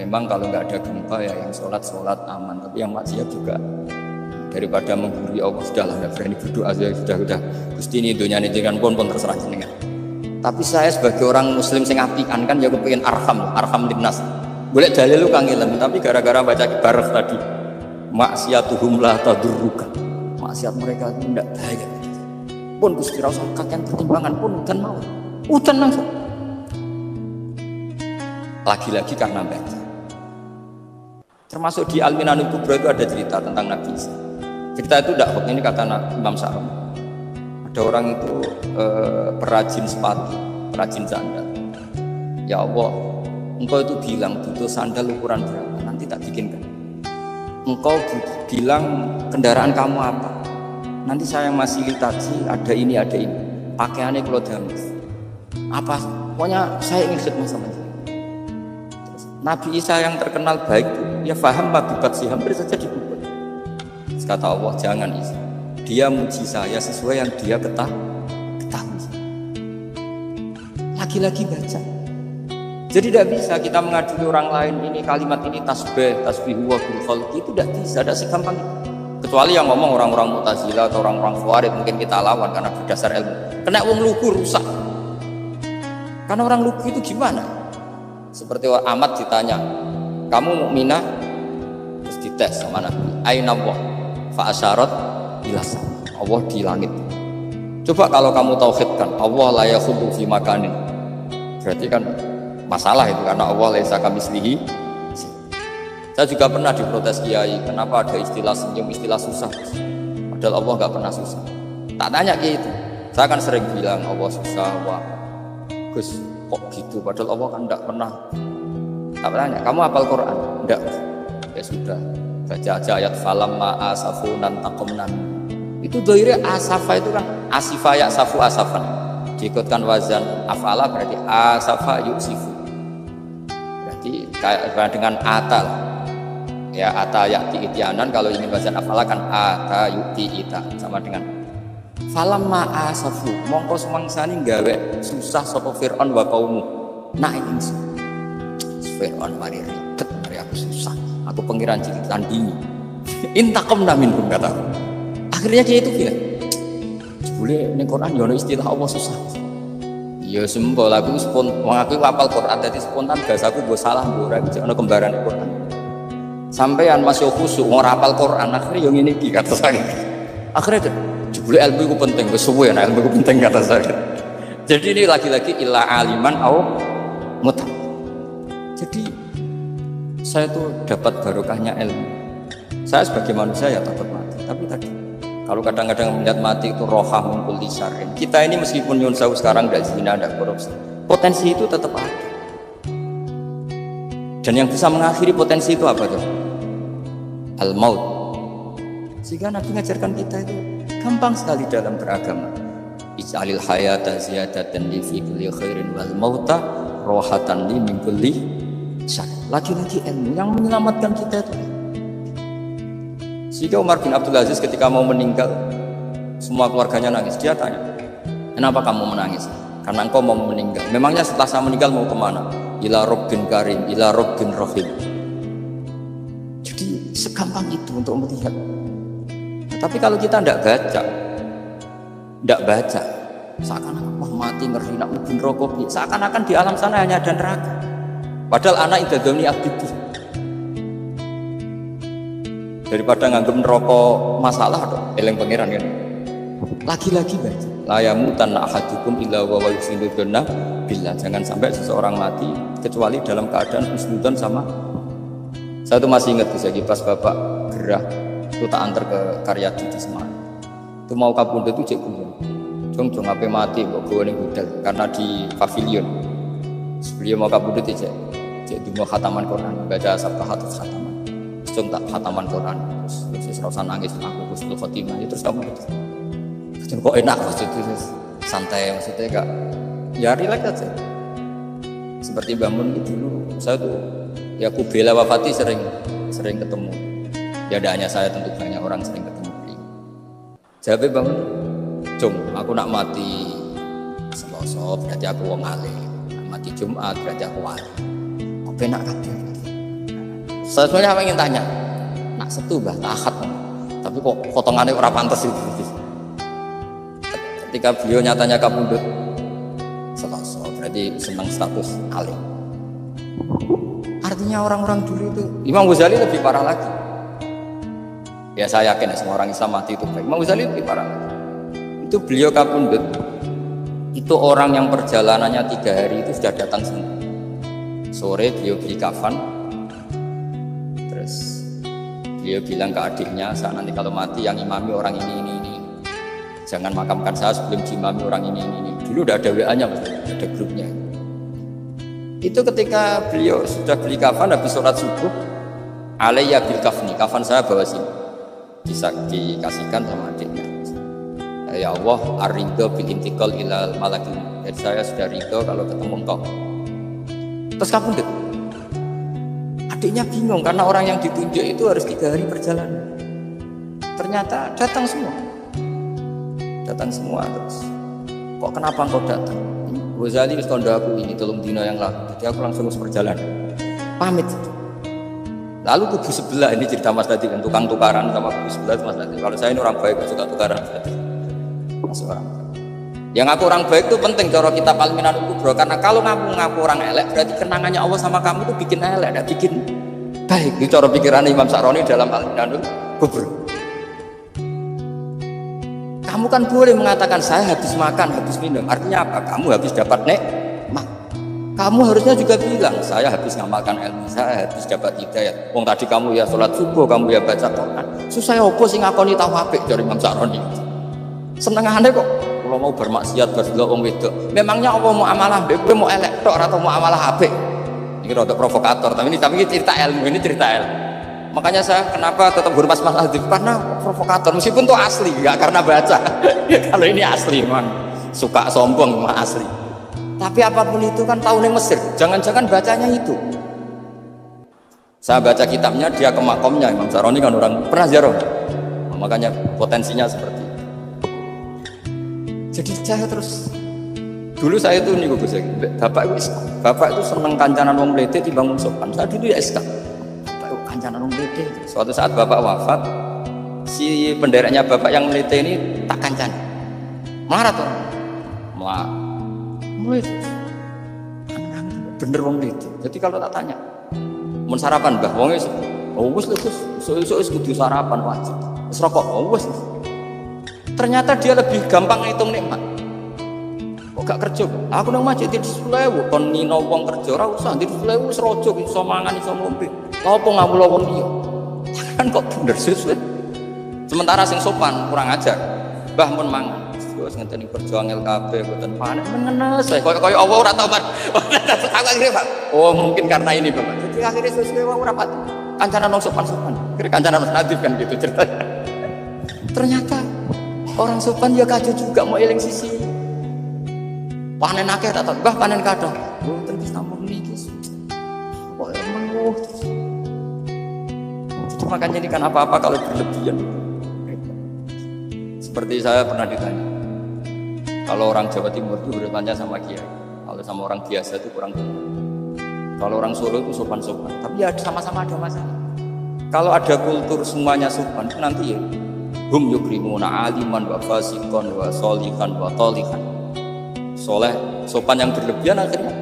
memang kalau nggak ada gempa ya yang sholat aman, tapi yang maksiat juga daripada menggurui Allah sudahlah nggak berani berdoa sudah Gusti ini dunia ini jangan pun terserah jenengan. Tapi saya sebagai orang Muslim sing apian kan ya kepengen arham linnas. Boleh dalil lu kangelan, tapi gara-gara baca bareng tadi maksiatuhum la tadurruka. Maksiat mereka itu tidak bahaya. Pun Gusti Rasul kakek pertimbangan pun udan langsung. Lagi-lagi karena baca. Termasuk di Al-Minanul Kubra itu ada cerita tentang Nabi Isa. Cerita itu tidak hoax, ini kata Imam Sa'am. Ada orang itu perajin sepatu, perajin sandal. Ya Allah, engkau itu bilang butuh sandal ukuran berapa? Nanti tak bikinkan. Engkau bilang kendaraan kamu apa? Nanti saya yang masih litasi ada ini. Pakaiannya kalau damas. Apa? Pokoknya saya ingin khidmat sama dia. Nabi Isa yang terkenal baik itu, ya faham mabibat sih hampir saja dibuat. Kata Allah, jangan Isa. Dia muji saya sesuai yang dia ketahui. Lagi-lagi baca. Jadi tidak bisa kita mengadili orang lain ini kalimat ini tasbih wa bil khalqi itu tidak bisa, tidak segampang itu. Kecuali yang ngomong orang-orang Mu'tazilah atau orang-orang Khawarij mungkin kita lawan karena berdasar ilmu. Kena wong lugu rusak. Karena orang lugu itu gimana? Seperti Ahmad ditanya, kamu mukminah? Terus dites sama Nabi. Aina Allah? Fa asyarat ila sama. Allah di langit. Coba kalau kamu tauhidkan Allah la yakhudhu fi makanin. Berarti kan masalah itu karena Allah laisa kamitslihi. Saya juga pernah diprotes kiai, kenapa ada istilah senyum, istilah susah. Padahal Allah nggak pernah susah. Tak tanya kiai itu, Saya kan sering bilang Allah susah, wah Gus kok gitu, padahal Allah kan tidak pernah. Tak tanya, kamu hafal Quran? Enggak. Ya sudah, baca aja ayat falamma asafunan taqomnan. Itu doire asafa itu kan asifa ya safu asafan. Diikutkan wazan afala berarti asafa yusifu. Berarti kayak dengan atal. Ya ata yakti ityanan, kalau ingin wazan afala kan ata yukti ita, sama dengan falamma asafu mongko sumangsani gawe susah sapa Fir'aun wa qaumu. Nah ini Fir'aun mari ribet, mari aku susah, aku pengiran jadi tandingi. Intaqamna minhum kata. Akhirnya dia itu bilang, boleh ning Quran yo istilah Allah susah. Ya sembol aku mengaku hafal Quran dadi spontan bahasaku mbok salah mbok ora ono kembaran Quran. Sampeyan masih khusyuk ora hafal Quran, akhirnya yo ngene iki kata saya. Akhirnya jebule ilmu itu penting, wis suwe nek ilmu itu penting kata saya. Jadi ini lagi-lagi illa aliman au muta. Jadi saya tuh dapat barokahnya ilmu. Saya sebagai manusia ya takut mati, tapi tadi kalau kadang-kadang melihat mati itu rohah mumpul di syar'in. Kita ini meskipun nyun sewu sekarang tidak zina, tidak korupsi, potensi itu tetap ada. Dan yang bisa mengakhiri potensi itu apa tuh? Al-maut. Sehingga Nabi mengajarkan kita itu gampang sekali dalam beragama. Ij'alil hayata ziyadatan li fi kulli khairin wal mauta rohatan li min kulli syarr. Lagi-lagi ilmu yang menyelamatkan kita itu. Sehingga Umar bin Abdul Aziz ketika mau meninggal, semua keluarganya nangis. Dia tanya, kenapa kamu menangis? Karena engkau mau meninggal. Memangnya setelah saya meninggal mau kemana? Ila Rabbin Karim, ila Rabbin Rahim. Jadi segampang itu untuk melihat. Nah, tapi kalau kita tidak baca, seakan-akan wah mati ngeri nak mungkin rokok, seakan-akan di alam sana hanya ada neraka. Padahal anak idadoni abdi. Daripada nganggep neraka masalah atau eleng pangeran kan. Lagi-lagi baca. La yamutan ahadukum illa wa yuhsinudun billah. Jangan sampai seseorang mati kecuali dalam keadaan husnudzon sama. Saya tuh masih ingat bisa pas Bapak gerah itu tak antar ke Karyadi di Semarang. Itu mau kapundhut itu cek guyon. Jong ape mati kok gowo ning budal karena di pavilion. Sebelum mau kapundhut cek dungo khataman Quran, baca sabtahatul khataman. Jong tak khataman Quran terus rasa nangis aku husnul khotimah itu terus kamu gitu. Kok enak maksudnya santai maksudnya enggak ya relax aja seperti bangun gitu dulu saya tuh ya aku bela wafati sering ketemu ya ada hanya saya tentu banyak orang sering ketemu beliau jawabnya bangun Jom aku nak mati Selasa berarti aku wong alim mati Jumat berarti aku wali kok penak kabeh saya sebenarnya ingin tanya nak Setu bah Ahad tapi kok potongannya ora pantes itu. Ketika beliau nyatanya kapundhut Selasa berarti senang status alim. Artinya orang-orang dulu itu Imam Ghazali lebih parah lagi. Ya saya yakin semua orang Islam mati itu baik. Imam Ghazali lebih parah lagi. Itu beliau kapundhut itu orang yang perjalanannya 3 hari itu sudah datang semua. Sore beliau beli kafan. Terus beliau bilang ke adiknya saat nanti kalau mati yang imami orang ini. Jangan makamkan saya sebelum diimami orang ini. Dulu udah ada WA-nya, ada grupnya. Itu ketika beliau sudah beli kafan habis sholat subuh, alayya bil kafni, kafan saya bawa sini, bisa dikasihkan sama adiknya. Ya Allah, ar-ridho bil intiqal ilal malakil. Jadi saya sudah ridho kalau ketemu engkau. Terus kapundhut. Adiknya bingung karena orang yang ditunjuk itu harus 3 hari perjalanan. Ternyata datang semua terus kok kenapa engkau datang? Ghazali wis kondo aku ini 3 dina yang lalu jadi aku langsung perjalanan pamit. Lalu kubu sebelah ini cerita Mas Dadi kan tukang tukaran sama kubu sebelah Mas Dadi. Kalau saya ini orang baik gak suka tukaran masuk orang yang ngaku orang baik itu penting cara kita palminan kubro karena kalau ngaku orang elek berarti kenangannya Allah sama kamu itu bikin elek dan bikin baik. Itu cara pikiran Imam Sa'roni dalam palminan kubro. Kamu kan boleh mengatakan saya habis makan, habis minum. Artinya apa? Kamu habis dapat nikmat. Kamu harusnya juga bilang saya habis ngamalkan ilmu, saya habis dapat hidayah. Wong tadi kamu ya sholat subuh, kamu ya baca Quran. Susah opo sing ngakoni tahu apik dari Imam Sa'roni. Senengane kok kalau mau bermaksiat berdelok wong wedok. Memangnya Allah mau amalah bebe mau elek tok atau mau amalah apik? Ini rada provokator, tapi ini cerita ilmu, ini cerita ilmu. Makanya saya kenapa tetap hormat Mas Adib, karena provokator meskipun itu asli, enggak karena baca. Kalau ini asli man, suka sombong mah asli. Tapi apapun itu kan tahun yang Mesir, jangan-jangan bacanya itu. Saya baca kitabnya, dia ke makomnya Imam Saroni kan orang pernah ziarah. Makanya potensinya seperti itu. Jadi saya terus dulu saya itu nih Gus, bapak itu seneng kancanan wong mlete timbang wong sopan. Saya dulu ya SK. Bapak itu kancanan wong mlete. Suatu saat bapak wafat, si pendereknya bapak yang mlete ini tak kancan. Melarat tuh. Mlete. Bener wong mlete. Jadi kalau tak tanya, mun sarapan Mbah wong wis wis kudu sarapan wajib. Wis rokok wis. Ternyata dia lebih gampang ngitung nikmat. Kok gak kerja? Aku nang masjid di 10.000 kon nino wong kerja ora usah di 10.000 wis raja iso mangan iso ngombe. Lha opo ngawula wong liya? Kan kok bener sesuai. Sementara sing sopan kurang ajar. Mbah mun mangan. Wis ngenteni kerja angel kabeh boten panen menenes. Koyo Allah ora tau Pak. Aku akhirnya Pak. Oh mungkin karena ini Bapak. Jadi akhirnya sesuai wae ora pat. Kancanan wong sopan-sopan. Kira kancanan wong nadif kan gitu ceritanya. Ternyata orang sopan ya kaju juga mau eling sisi panen akeh tak tahu Mbah panen kadang mboten wis nampung niki kok menguh makanya ini kan apa-apa kalau berlebihan. Seperti saya pernah ditanya kalau orang Jawa Timur itu bertanya sama kiai, kalau sama orang biasa itu kurang tepat. Kalau orang Solo itu sopan-sopan tapi ya sama-sama ada masalah. Kalau ada kultur semuanya sopan nanti ya hum yukrimuna aliman wa fasikon wa solihan wa tolihan. Soleh, sopan yang berlebihan akhirnya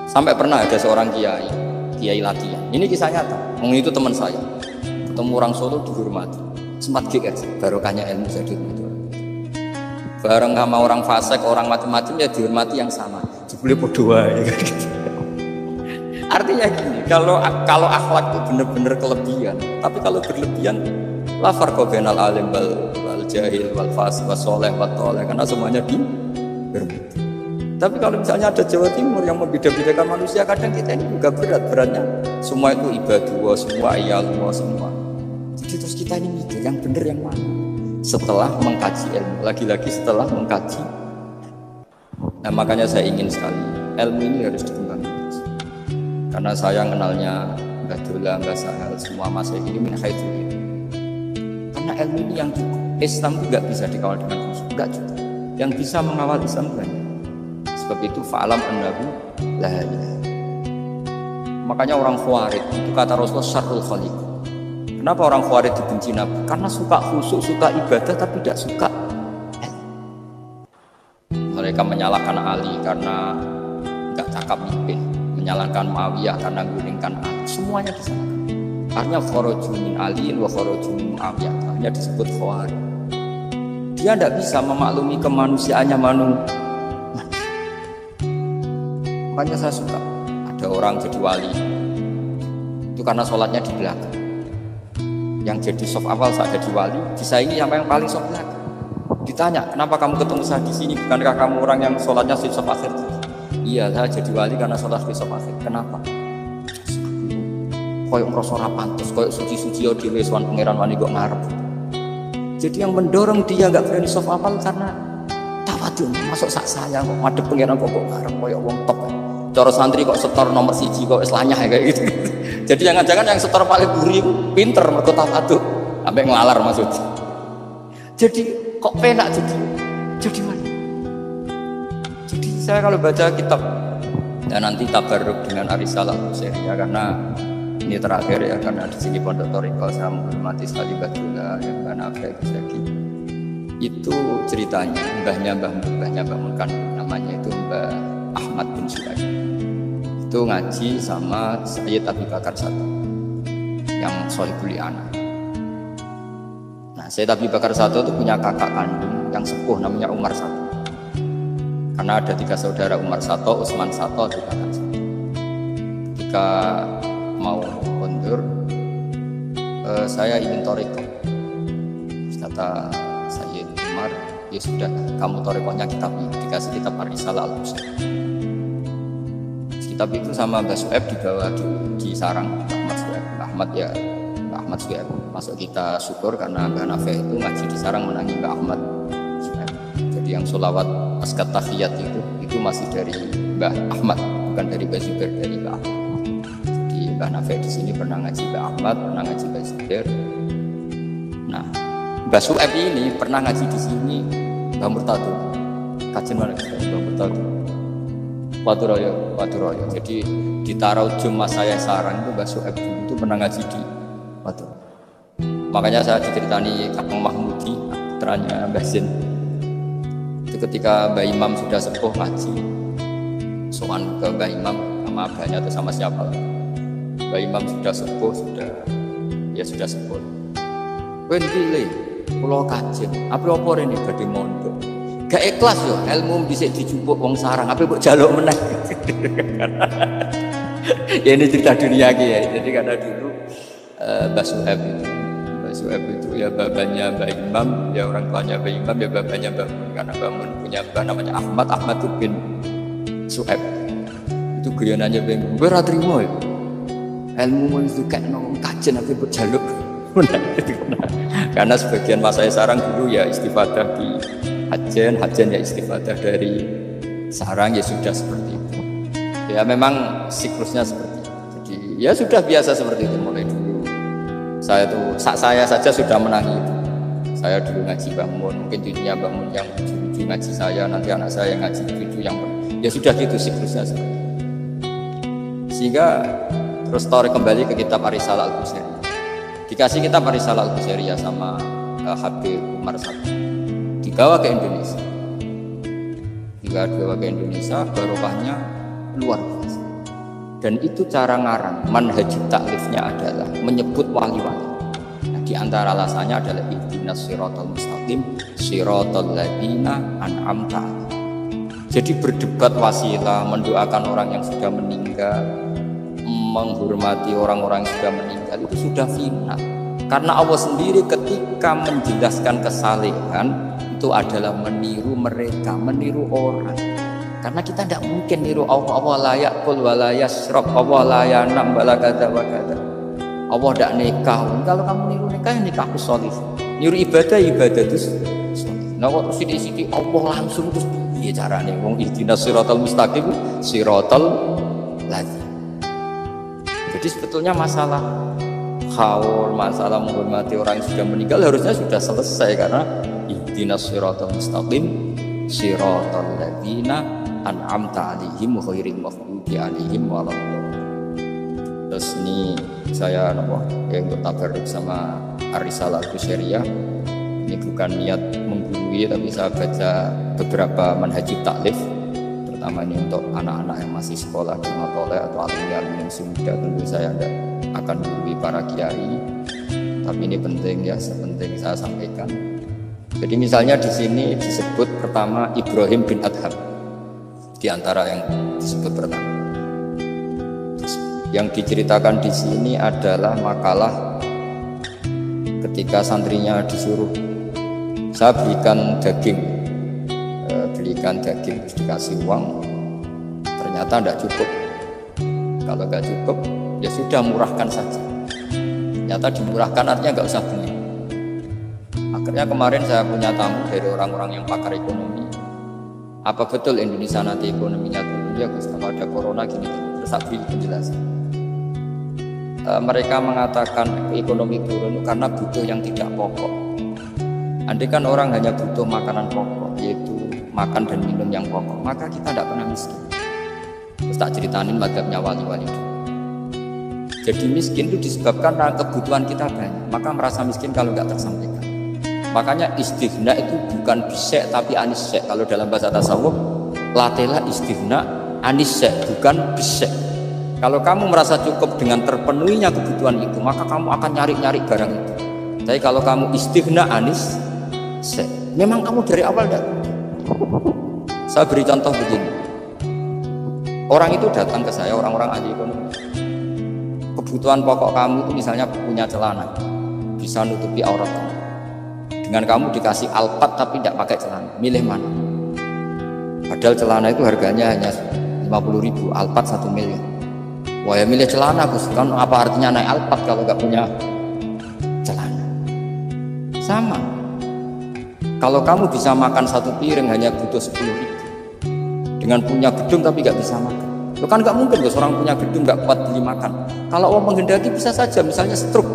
sampai pernah ada seorang kiai latihan. Ini kisah nyata, itu teman saya ketemu orang Solo dihormati sempat GR, barokahnya ilmu saya dihormati bareng sama orang fasik, orang macam-macam ya dihormati yang sama jebule podoa ya gitu. Artinya gini, kalau akhlak itu benar-benar kelebihan, tapi kalau berlebihan la farqa bainal alim wal jahil wal fasik was saleh wat thaleh, karena semuanya berbeda. Tapi kalau misalnya ada Jawa Timur yang membeda-bedakan manusia, kadang kita ini juga beratnya semua itu ibadah, semua iyallah, semua. Jadi terus kita ini mikir yang benar yang mana setelah mengkaji ilmu, lagi-lagi setelah mengkaji. Nah makanya saya ingin sekali ilmu ini harus dikembangkan, karena saya kenalnya Mbah Dola, Mbah Sahal, semua masyayikh ini min haitsul ilm. Karena ilmu ini yang cukup. Islam itu gak bisa dikawal dengan khusyuk, gak cukup. Yang bisa mengawal Islam banyak. Sebab itu fa'alam annahu la ilaha. Makanya orang Khawarij itu kata Rasulullah syarrul khaliq. Kenapa orang Khawarij dibenci Nabi? Karena suka khusyuk, suka ibadah tapi tidak suka ilmu. Mereka menyalahkan Ali karena gak cakap mimpin, menyalahkan Muawiyah karena gulingkan Ali. Semuanya disalahkan. Artinya kharaju min Ali wa kharaju min Muawiyah. Hanya disebut Khawarij. Dia tidak bisa memaklumi kemanusiaannya manusia. Makanya saya suka ada orang jadi wali itu karena sholatnya di belakang. Yang jadi soft awal saat jadi wali disaingi sama yang paling soft belakang. Ditanya, kenapa kamu ketemu saya di sini? Bukankah kamu orang yang sholatnya di soft akhir? Iya, saya jadi wali karena sholat di soft akhir. Kenapa? Koyok ngerasa rapantus, koyok suci-suci yo dhewe sowan pangeran wani kok ngarep. Jadi yang mendorong dia nggak berani soft awal karena tawadhu. Masuk sak saya kok madhep pangeran kok ngarep koyok wong top. Cara santri kok setor nomor 1 kok wis lanyah kayak gitu. Jadi jangan-jangan yang setor paling buri pinter mergo tawadhu sampai ngelalar maksudnya. Jadi kok penak jadi mana? Jadi saya kalau baca kitab dan nanti tabarruk dengan Arisalah Al-Busairiyah karena ini terakhir ya, karena di sini Pondok Thariqah saya menghormati sekali Mbah Dola yang karena Abdul Ghazali itu ceritanya mbahnya Mbah Munkan namanya itu Mbah Ahmad bin Suhaib itu ngaji sama Sayyid Abi Bakar Satu yang Sohibul Anak. Nah Sayyid Abi Bakar Satu itu punya kakak kandung yang sepuh namanya Umar Satu, karena ada 3 saudara Umar Satu, Utsman Satu, Abi Bakar Satu. Ketika mau mundur, saya ingin thariqah. Kata Sayyid Umar, Ya sudah, kamu torekohnya kitab ini, dikasih kitab Ar-Risalah Al-Busairi. Kitab itu sama Mbah Su'aib dibawa di sarang Ahmad Su'aib. Ahmad Su'aib masuk kita syukur karena Mbah Nafi itu ngaji di sarang menangi Mbah Ahmad Su'aib. Jadi yang sholawat pasca tahiyat itu masih dari Mbah Ahmad, bukan dari Mbah Zubair, dari Mbah Ahmad. Jadi Mbah Nafi di sini pernah ngaji Mbah Ahmad, pernah ngaji Mbah Zubair. Nah, Mbah Su'aib ini pernah ngaji di sini Mbah Murtado. Kajian mana Mbah Murtado? Waturoyo. Jadi di Taraujum Mas saya sarang itu Mbah Su'aib itu pernah ngaji di Waturoyo. Makanya saya diceritani Kang Mahmudi, putranya Mbah Zin. Itu ketika Mbah Imam sudah sepuh ngaji, sowan ke Mbah Imam sama abahnya atau sama siapa. Mbah Imam sudah sepuh, sudah sepuh. Kowe pilih kula kajen, apa rene badhe mondok. Gak ikhlas yo, ilmu dhisik dijupuk wong sarang, apa mbok jaluk meneh. Ya ini cerita dunia ya. Jadi karena dulu Mbah Su'aib itu ya babanya Mbah Imam, ya orang tuanya Mbah Imam, ya babanya Mbah Mun. Karena Mbah Mun punya mbah namanya Ahmad itu bin Su'aib. Itu guyonannya Mbah Mun, kowe ora trimo ya. Ilmu itu kayak nang kajen apa mbok jaluk. Karena sebagian mas saya sarang dulu ya istifadah di hajen ya istifadah dari sarang, ya sudah seperti itu. Ya memang siklusnya seperti itu. Jadi ya sudah biasa seperti itu mulai dulu. Saya saja sudah menangi itu. Saya dulu ngaji bangun, mungkin cucunya bangun yang lucu ngaji saya, nanti anak saya ngaji cucu yang ya sudah gitu siklusnya seperti itu. Sehingga terus tarik kembali ke kitab Ar-Risalah Al-Busairi. Dikasih kitab Ar-Risalah Al-Busairi ya sama Habib Umar Said, dibawa ke Indonesia. Barokahnya luar biasa. Dan itu cara ngarang, manhajut taklifnya adalah menyebut wali-wali. Nah, di antara alasannya adalah ihdinas siratal mustaqim siratal ladzina an'amta alaihim. Jadi berdebat wasilah, mendoakan orang yang sudah meninggal, menghormati orang-orang yang sudah meninggal itu sudah final. Karena Allah sendiri ketika menjelaskan kesalehan itu adalah meniru mereka, meniru orang. Karena kita tidak mungkin niru Allah la ya'kul wa la yashrab, Allah la yanam wa la kadza wa kadza. Allah tidak nikah. Kalau kamu niru nikah, ya nikahku sholih. Niru ibadah terus sholih. Nah waktu sithik-sithik Allah langsung terus piye carane wong ihdinas siratal mustaqim siratal ladzina. Jadi sebetulnya masalah haul, masalah menghormati orang yang sudah meninggal harusnya sudah selesai, karena ihdinas siratal mustaqim siratal ladzina an'amta 'alaihim ghairil maghdubi 'alaihim waladdallin. Terus ini saya untuk tabarruk sama Ar-Risalah Al-Busairiyah. Ini bukan niat menggurui, tapi saya baca beberapa manhajut taklif, terutama ini untuk anak-anak yang masih sekolah di Matole atau alumni-alumni yang muda. Tentu saya tidak akan menggurui para kiai, tapi ini penting ya, sepenting saya sampaikan. Jadi misalnya di sini disebut pertama Ibrahim bin Adham, di antara yang disebut pertama. Yang diceritakan di sini adalah makalah ketika santrinya disuruh, saya belikan daging terus dikasih uang, ternyata tidak cukup. Kalau nggak cukup, ya sudah murahkan saja. Ternyata dimurahkan artinya nggak usah beli. Akhirnya kemarin saya punya tamu dari orang-orang yang pakar ekonomi. Apa betul Indonesia nanti ekonominya turun? Ya Gus, kalau ada corona gini-gini. Terus saya beri penjelasan. Mereka mengatakan ekonomi turun karena butuh yang tidak pokok. Andai kan orang hanya butuh makanan pokok, yaitu makan dan minum yang pokok, maka kita tidak pernah miskin. Terus tak ceritanin mazhabnya wali-wali itu. Jadi miskin itu disebabkan karena kebutuhan kita banyak, maka merasa miskin kalau nggak tersampaikan. Makanya istighna itu bukan bisek tapi anisek. Kalau dalam bahasa tasawuf, latela istighna anisek, bukan bisek. Kalau kamu merasa cukup dengan terpenuhinya kebutuhan itu, maka kamu akan nyari-nyari barang itu. Tapi kalau kamu istighna anis, memang kamu dari awal tidak. Saya beri contoh begini. Orang itu datang ke saya, orang-orang ahli ekonomi. Kebutuhan pokok kamu itu misalnya punya celana, bisa nutupi aurat kamu. dengan kamu dikasih Alphard tapi tidak pakai celana, milih mana? Padahal celana itu harganya hanya 50.000, Alphard 1 miliar. Wah ya milih celana Gus, kan apa artinya naik Alphard kalau nggak punya celana? Sama. Kalau kamu bisa makan 1 piring hanya butuh 10.000, dengan punya gedung tapi nggak bisa makan. Lo kan nggak mungkin Gus, orang punya gedung nggak kuat beli makan. Kalau Allah menghendaki bisa saja, misalnya stroke.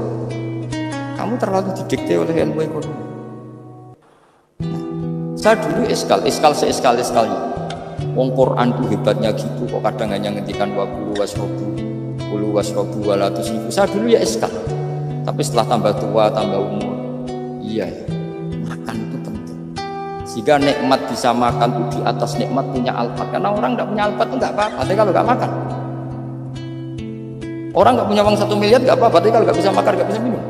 Kamu terlalu didikte oleh ilmu ekonomi. Saya dulu eskal seeskal-eskalnya. Wong Quran tuh hebatnya gitu, kok kadang hanya ngendikan 20 wasrobu walatus ribu. Saya dulu ya eskal. Tapi setelah tambah tua, tambah umur, iya ya, makan itu penting. Sehingga nikmat bisa makan tuh di atas nikmat punya Alphard. Karena orang nggak punya Alphard tuh nggak apa-apa, tapi kalau nggak makan. Orang nggak punya uang 1 miliar nggak apa-apa, tapi kalau nggak bisa makan, nggak bisa minum.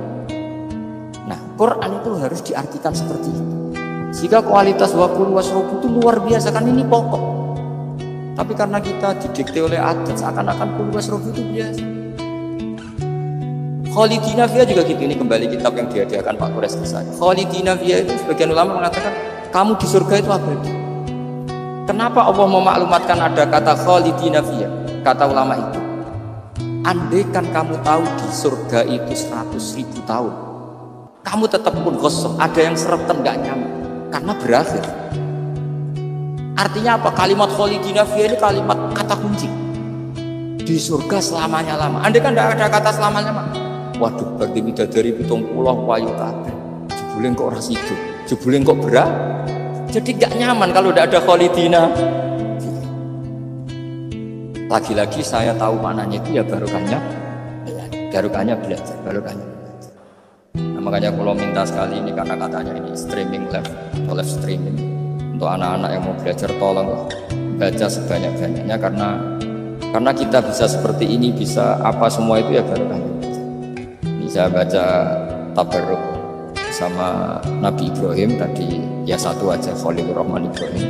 Nah, Quran itu harus diartikan seperti itu. Sehingga kualitas wakul wasrobu itu luar biasa, kan ini pokok. Tapi karena kita didikte oleh adat, seakan-akan wakul wasrobu itu biasa. Khalidina Fiha juga gitu, ini kembali kitab yang dihadiahkan Pak Kores ke saya. Khalidina Fiha itu sebagian ulama mengatakan kamu di surga itu abadi. Kenapa Allah memaklumatkan ada kata Khalidina Fiha? Kata ulama itu, andaikan kamu tahu di surga itu 100.000 tahun, kamu tetap pun gosok, ada yang sereten nggak nyaman karena berakhir. Artinya apa? Kalimat khalidina fiha ini kalimat kata kunci. Di surga selamanya lama. Andaikan tidak ada kata selamanya lama, waduh, berarti bidadari 70 wayu kabeh. Jebule kok ora sido, jebule kok berat. Jadi nggak nyaman kalau tidak ada khalidina. Lagi-lagi saya tahu maknanya itu ya barokahnya belajar. Nah, makanya kalau minta sekali ini, karena katanya ini streaming live atau live streaming, untuk anak-anak yang mau belajar tolong baca sebanyak-banyaknya, karena kita bisa seperti ini, bisa apa semua itu ya barokahnya belajar. Bisa baca tabarruk sama Nabi Ibrahim tadi ya satu aja, Khalilur Rahman Ibrahim.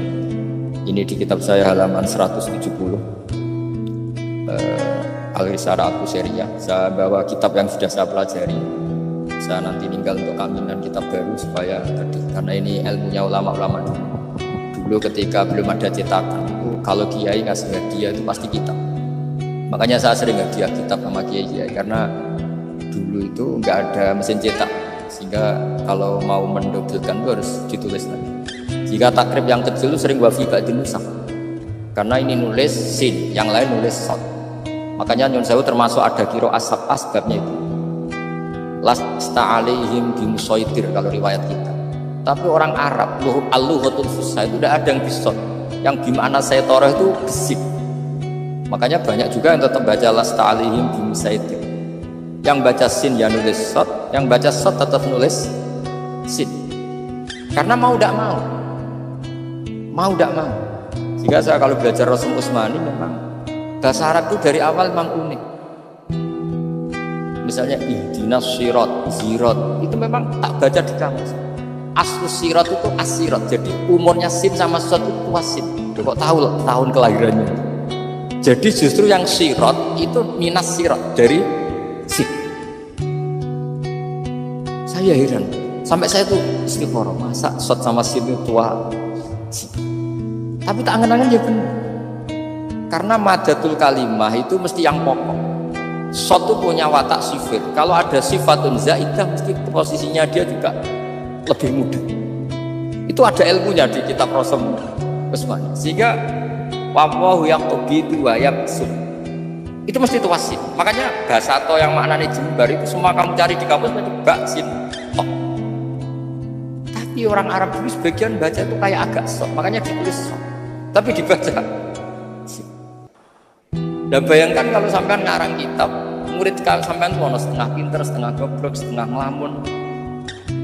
Ini di kitab saya halaman 170. Al-Risalah Al-Qusairiyah. Saya bawa kitab yang sudah saya pelajari. Saya nanti tinggal untuk kaminan kitab baru supaya tadi, karena ini ilmunya ulama-ulama dulu. Dulu ketika belum ada cetakan itu, kalau kiai ngasih hadiah itu pasti kitab. Makanya saya sering hadiah kitab sama kiai, karena dulu itu nggak ada mesin cetak, sehingga kalau mau mendobelkan itu harus ditulis lagi. Jika takrib yang kecil itu sering wafi ba'din nusakh, karena ini nulis sin, yang lain nulis sod. Makanya Nyun Sewu termasuk ada kiro asbabnya itu. Lasta alaihim bimusaitir kalau riwayat kita. Tapi orang Arab, al-lughatul fusha itu tidak ada yang bisot. Yang bimana saytoroh itu bisik. Makanya banyak juga yang tetap baca lasta alaihim bimusaitir. Yang baca sin ya nulis sod, yang baca sod tetap nulis sin. Karena mau tidak mau. Jika saya kalau belajar Rasul Utsmani memang bahasa Arab itu dari awal memang unik. Misalnya ihdinas sirat, zirat, itu memang tak baca di kamus. Aslu sirat itu asirat, jadi umurnya sin sama sod itu wasin. Kok tahu loh tahun kelahirannya. Jadi justru yang sirat itu minas sirat, dari sin. Saya heran, sampai saya tuh istighfar, masa sod sama sin itu tua. Tapi tak angan-angan ya benar. Karena madatul kalimah itu mesti yang pokok. Sod itu punya watak sifir. Kalau ada sifatun zaidah, mesti posisinya dia juga lebih mudah. Itu ada ilmunya di kitab Rasul Utsmani. Sehingga wallahu yaqbidu wa yabsut. Itu mesti tuasin. Makanya bahasa to yang maknanya jembar itu semua kamu cari di kamus mesti baksin. Oh. Tapi orang Arab dulu sebagian baca itu kayak agak sok, makanya ditulis sok. Tapi dibaca. Dan bayangkan kalau sampean ngarang kitab, murid sampean tuh setengah pinter, setengah goblok, setengah ngelamun.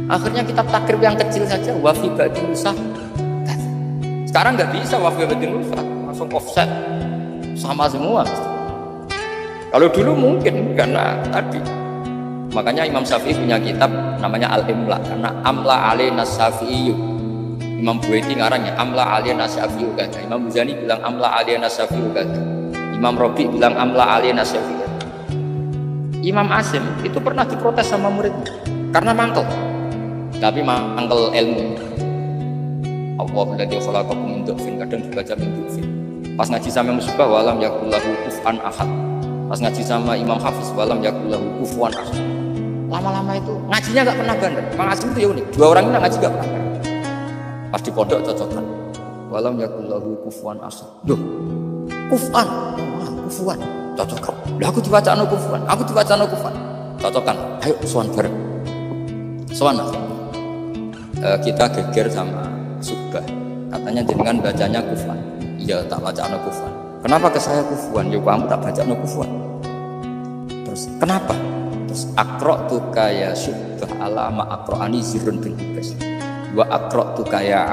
Akhirnya kitab takrib yang kecil saja wafi ba'din nusakh. Sekarang nggak bisa wafi ba'din nusakh, langsung offset sama semua. Kalau dulu mungkin karena tadi. Makanya Imam Syafi'i punya kitab namanya Al-Imla, karena amla alaina Syafi'i. Imam Buaiti ngarangnya amla alaina Syafi'i kata. Imam Muzani bilang amla alaina Syafi'i kata. Imam Robi bilang amla alaina Syafi'i. Imam Asim itu pernah diprotes sama muridnya karena mangkel. tapi mangkel ilmu. Allahu ladzi khalaqakum min dhafin, kadang dibaca min dhafin. Pas ngaji sama musbah walam yakullahu kufuwan ahad. Pas ngaji sama Imam Hafiz walam yakullahu kufuwan ahad. Lama-lama itu ngajinya nggak pernah ganda. Mang Asim itu ya unik. Dua orang ini ngaji nggak pernah ganda. Pas di pondok cocokkan. Walam yakullahu kufuwan ahad. Duh, kufuwan, kufuwan, cocokkan. Lah aku dibaca kufuwan, aku dibaca kufuwan, cocokkan. Ayo sowan bareng. Sowan. Kita geger sama Subah. Katanya jenengan bacanya kufuwan. Iya, tak baca kufuwan. Kenapa ke saya kufuwan? Ya kamu tak baca kufuwan. Terus kenapa? Terus akro tu kaya Subah alama akroani zirun bin Ibas. Wa akro tu kaya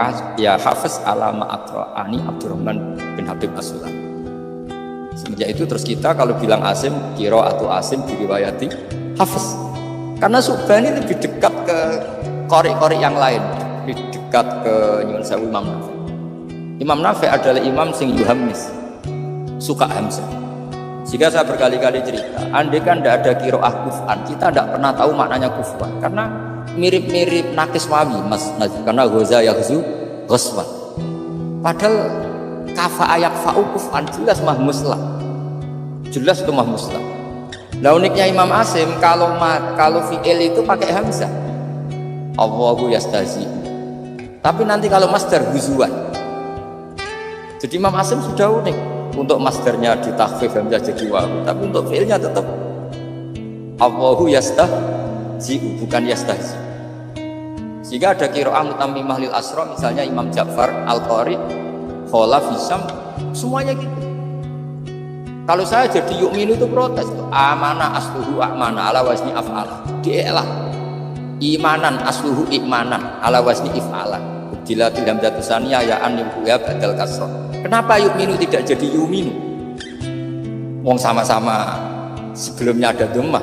Hafiz alama akroani Abdurrahman bin Habib As-Sulam. Semenjak itu terus kita kalau bilang Asim, kiro atau Asim diriwayati Hafiz. Karena Subah ini lebih dekat ke qori-qori yang lain, lebih dekat ke Nyuwun Sewu Imam Nafi. Imam Nafi adalah imam sing yuhammis, suka hamzah. Jika saya berkali-kali cerita, andai kan tidak ada kiroah kufan, kita tidak pernah tahu maknanya kufan, karena mirip-mirip nakis wawi, mas. Karena goza yahzu ghoswan. Padahal kafa ayak fa'u kufan jelas mahmuslah, jelas itu mahmuslah. Nah uniknya Imam Asim kalau fi'il itu pakai hamzah, Allahu yastazi. Tapi nanti kalau masdar huzuan. Jadi Imam Asim sudah unik. Untuk masdarnya ditakhfif hamzah jadi wawu, tapi untuk fi'ilnya tetap Allahu yastahzi, bukan yastahzi. Sehingga ada qiraah mutammimah lil asra, misalnya Imam Ja'far Al-Qari, Khalaf Hisam, semuanya gitu. Kalau saya jadi yu'minu itu protes, amana asluhu amana ala wazni af'ala, di'elah. Imanan asluhu imanan ala wazni if'ala. Dilatil hamzatu saniyah ya an ya badal kasrah. Kenapa yu'minu tidak jadi yu'minu? Wong sama-sama sebelumnya ada dhammah.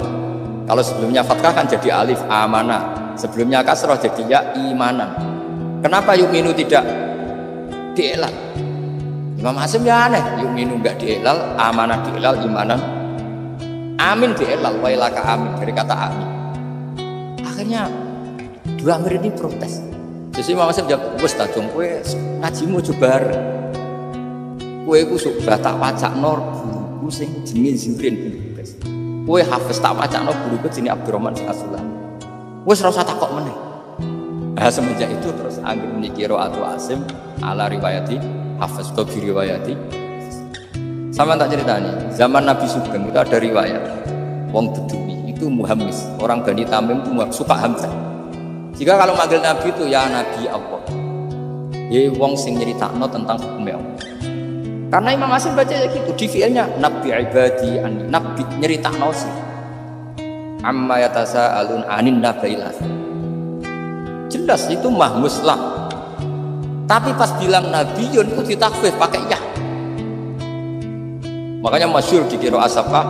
Kalau sebelumnya fathah kan jadi alif amanah. Sebelumnya kasrah jadi ya imanan. Kenapa yu'minu tidak dielal? Imam Asim ya aneh, yu'minu enggak dielal, amanah dielal, imanan amin dielal, wailaka amin dari kata amin. Akhirnya dua amir ini protes. Jadi Imam Asim jawab, wes tak dong, kowe ngajimu coba kowe ku sudah tak wacakno guruku sing jenenge Zurin bin Ibas. Kowe Hafiz tak wacakno guruku jenenge Abdurrahman bin As-Sulam. Wes ora usah takok meneh. Nah semenjak itu terus anggere mikiro atau Asim ala riwayati Hafiz atau riwayati. Sama tak ceritanya, zaman Nabi Sugeng itu ada riwayat wong Bedui itu muhammis, orang Bani Tamim itu suka hamzah. Jika kalau manggil Nabi itu ya Nabi Allah, ya wong sing nyeritakno tentang hukumnya Allah. Karena Imam Asim baca ya gitu di fiilnya Nabi ibadi ani, Nabi nyeritakno sih. Amma yatasaalun anin nabailah. Jelas itu mahmuslah. Tapi pas bilang Nabiyun itu ditakfif pakai ya. Makanya masyhur di qiraah Asafah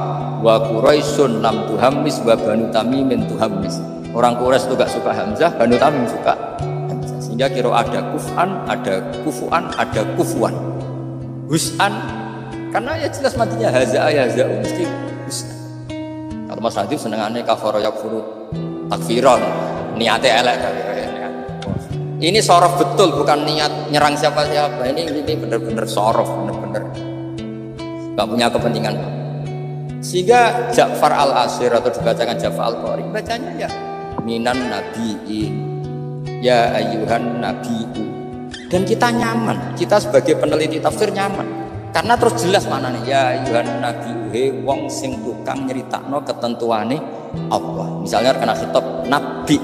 wa Quraisyun lam tuhammis wa Banu Tamimin tuhammis. Orang Quraisy itu gak suka hamzah, Banu Tamim suka hamzah. Sehingga qiraah ada kuf'an, ada kufu'an, ada kufuan. Hus'an karena ya jelas matinya haza yaza'u mesti hus'an. Kalau Mas Hadif senengannya kafara yakfuru takfiron, niatnya elek. Ini sorof betul, bukan niat nyerang siapa-siapa. Ini benar-benar sorof, benar-benar gak punya kepentingan. Sehingga Ja'far al-Asir atau dibacakan Ja'far al-Qari bacanya ya minan nabiin ya ayyuhan nabiu. Dan kita nyaman, kita sebagai peneliti tafsir nyaman karena terus jelas maknanya ya ayyuhan nabiu, he wong sing tukang nyeritakno ketentuane Allah. Misalnya kena khitab nabi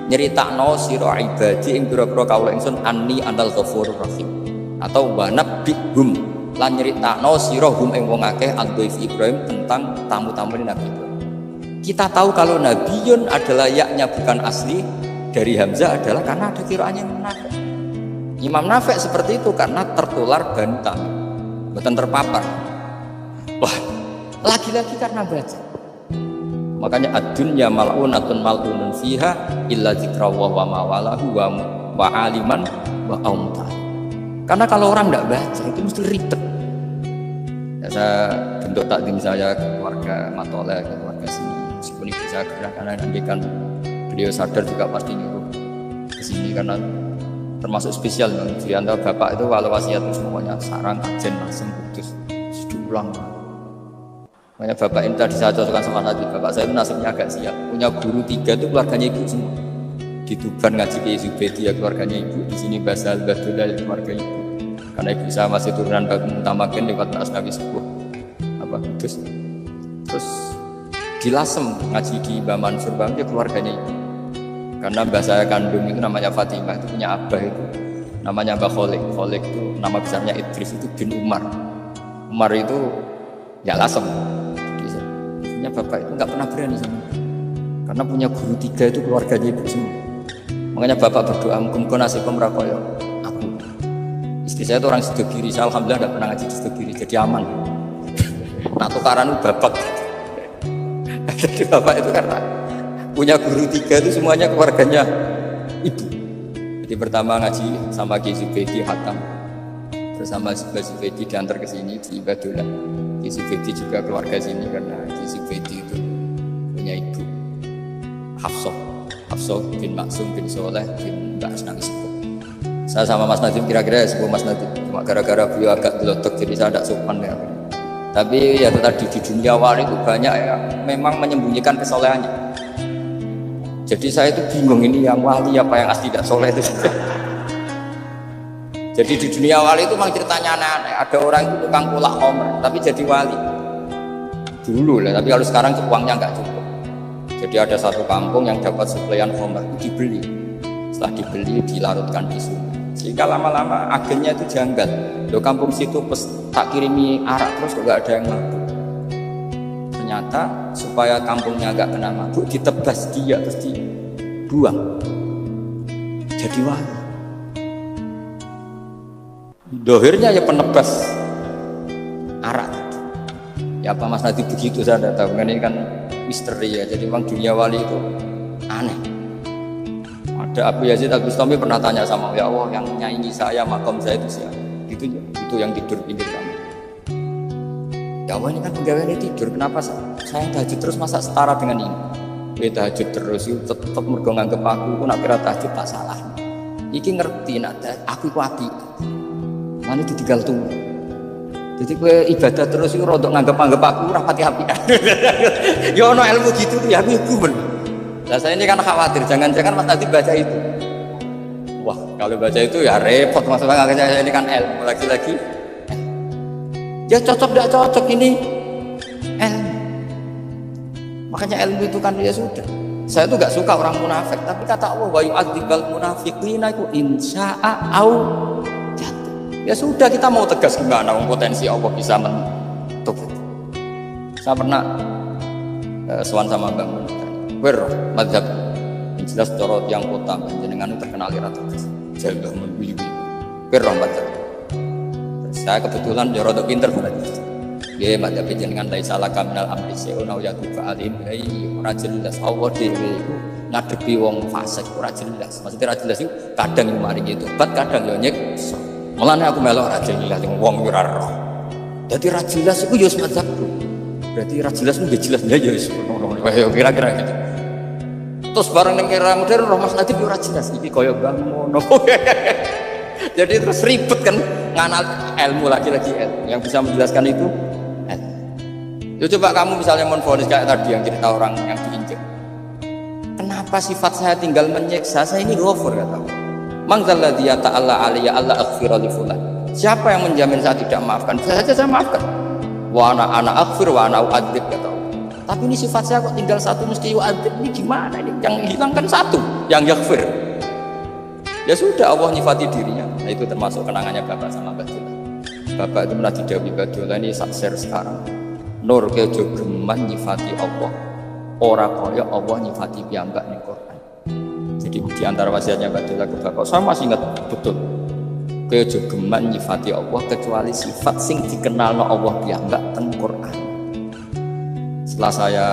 nyeritakno sira ibadi ing pira-pira kawula ingsun anni anal ghafurur rahim, atau wa nabbihum lan nyeritakno sira hum ing wong akeh al-dhaif Ibrahim tentang tamu-tamu Nabi Ibrahim. Kita tahu kalau Nabiyun adalah yaknya bukan asli dari Hamzah adalah karena ada kiraannya Imam Nafi'. Imam Nafi' seperti itu karena tertular Banu Tamim, bukan terpapar. Wah, lagi-lagi karena baca. Makanya ad-dunya mal'unatun mal'unun fiha illa dzikrawah wa mawalahu wa aliman wa aumta. Karena kalau orang tidak baca itu mesti ribet. Ya, saya bentuk takdim saya ke keluarga Matoleh, ke keluarga sini. Meskipun ibu saya gerak karena nanti kan beliau sadar juga pasti nyuruh ke sini karena termasuk spesial di antara bapak itu kalau wasiat itu semuanya sarang, ajen, lasem, kudus diulang. Makanya bapak ini tadi saya cocokkan sama tadi, bapak saya itu nasibnya agak sial, punya guru 3 itu keluarganya ibu semua. Di Tuban ngaji ke Zubedi ya keluarganya ibu, di sini Basal Badullah ya keluarga ibu. Karena ibu saya masih turunan Bagum Utamaken lewat Asnawi Sepuh Kudus. Terus di Lasem ngaji di Mbah Mansur Bang dia keluarganya ibu. Karena mbah saya kandung itu namanya Fatimah, itu punya abah itu namanya Mbah Kholik. Kholik itu nama besarnya Idris, itu bin Umar. Umar itu ya Lasem. Punya bapak itu nggak pernah berani sama, karena punya guru 3 itu keluarganya ibu semua. Makanya bapak berdoa muga-muga nasibnya merakoyo aku. Istri saya itu orang Sidogiri, saya alhamdulillah nggak pernah ngaji di Sidogiri, jadi aman. Nah tukaran bapak. Jadi bapak itu karena punya guru 3 itu semuanya keluarganya ibu. Jadi pertama ngaji sama Ki Zubedi Hatam, bersama Zubedi diantar ke sini di Badullah. Ki Zubedi juga keluarga sini karena Ki Zubedi itu punya ibu Hafsah bin Maksum bin Soleh bin Mbak Asnawi Sepuh. Saya sama Mas Nadim kira-kira ya sepuh Mas Nadim, cuma gara-gara beliau agak gelotok jadi saya tidak sopan ya. Tapi ya tadi di dunia wali itu banyak ya memang menyembunyikan kesolehannya. Jadi saya itu bingung ini yang wali apa yang asli tidak soleh itu. Jadi di dunia wali itu memang ceritanya aneh-aneh. Ada orang itu tukang kulak homer tapi jadi wali dulu lah, tapi kalau sekarang uangnya nggak cukup. Jadi ada satu kampung yang dapat suplaian homer itu dibeli. Setelah dibeli dilarutkan di sungai. Sehingga lama-lama agennya itu janggal. Loh kampung situ tak kirimi arak terus kok nggak ada yang mabuk. Ternyata supaya kampungnya nggak kena mabuk ditebas dia terus dibuang. Jadi wali. Dohirnya ya penebas arak. Ya apa Mas Nadi begitu saya tidak tahu. Ini kan misteri ya. Jadi memang dunia wali itu aneh. Ada Abu Yazid Al-Bustami pernah tanya sama ya Allah yang nyanyi saya makom saya itu siapa? Itu yang tidur pinggir kami. Ya Allah ini kan pegawainya tidur. Kenapa saya tahajud terus masa setara dengan ini? Tahajud terus itu tetap mergo nganggep aku nak kira tahajud tak salah. Iki ngerti nak aku ku api. Mana ditinggal tunggu. Jadi gue ibadah terus itu rodok nganggep aku rapati apian. Ya ono ilmu gitu ya aku gumen. Nah saya ini kan khawatir jangan-jangan Mas Nadi baca itu. Wah kalau baca itu ya repot masalah saya ini kan ilmu lagi-lagi. Ya cocok tidak cocok ini ilmu. Makanya ilmu itu kan ya sudah. Saya tuh gak suka orang munafik, tapi kata Allah wa yu'adzibal munafiqina iku insya'a au jatuh. Ya sudah kita mau tegas gimana potensi Allah bisa menutup. Saya pernah sowan sama Mbak Mun. Wer mazhab jelas corot yang kota jenengan terkenal ira terus. Jaga mun kuwi. Wer mazhab. Saya kebetulan yo rada pinter berarti. Nggih mazhab jenengan lai salah kaminal amri seun au yatu alim ora jelas Allah dhewe iku ngadepi wong fasik ora jelas. Maksudnya ora jelas iku kadang mari gitu, kadang yo nyiksa. Mulane aku melok ora jelas wong ora roh. Dadi ora jelas iku yo mazhabku. Berarti ora jelas nggih jelas ya yo kira-kira gitu. Terus bareng ning era modern roh Mas Nadi ora jelas iki kaya ngono. Jadi terus ribet kan nganal ilmu lagi-lagi ilmu yang bisa menjelaskan itu. Ya coba kamu misalnya menfonis kayak tadi yang cerita orang yang diinjek. Kenapa sifat saya tinggal menyiksa? Saya ini ghafur kata Allah. Man dzalladzi ta'ala alayya alla aghfira li fulan. Siapa yang menjamin saya tidak maafkan? Saya saja saya maafkan. Wa ana aghfir wa ana u'adzib kata Allah. Tapi ini sifat saya kok tinggal satu mesti u'adzib. Ini gimana ini? Yang hilangkan satu, yang yaghfir. Ya sudah Allah nyifati dirinya. Nah itu termasuk kenangannya Bapak sama Badullah. Bapak itu pernah didhawuhi Badullah ini share sekarang. Nur kejo geman nyifati Allah. Ora kaya Allah nyifati piyambak ning Quran. Jadi di antara wasiatnya Badullah ke Bapak, saya masih ingat betul. Kejo geman nyifati Allah kecuali sifat sing dikenalno Allah piyambak teng Quran. Setelah saya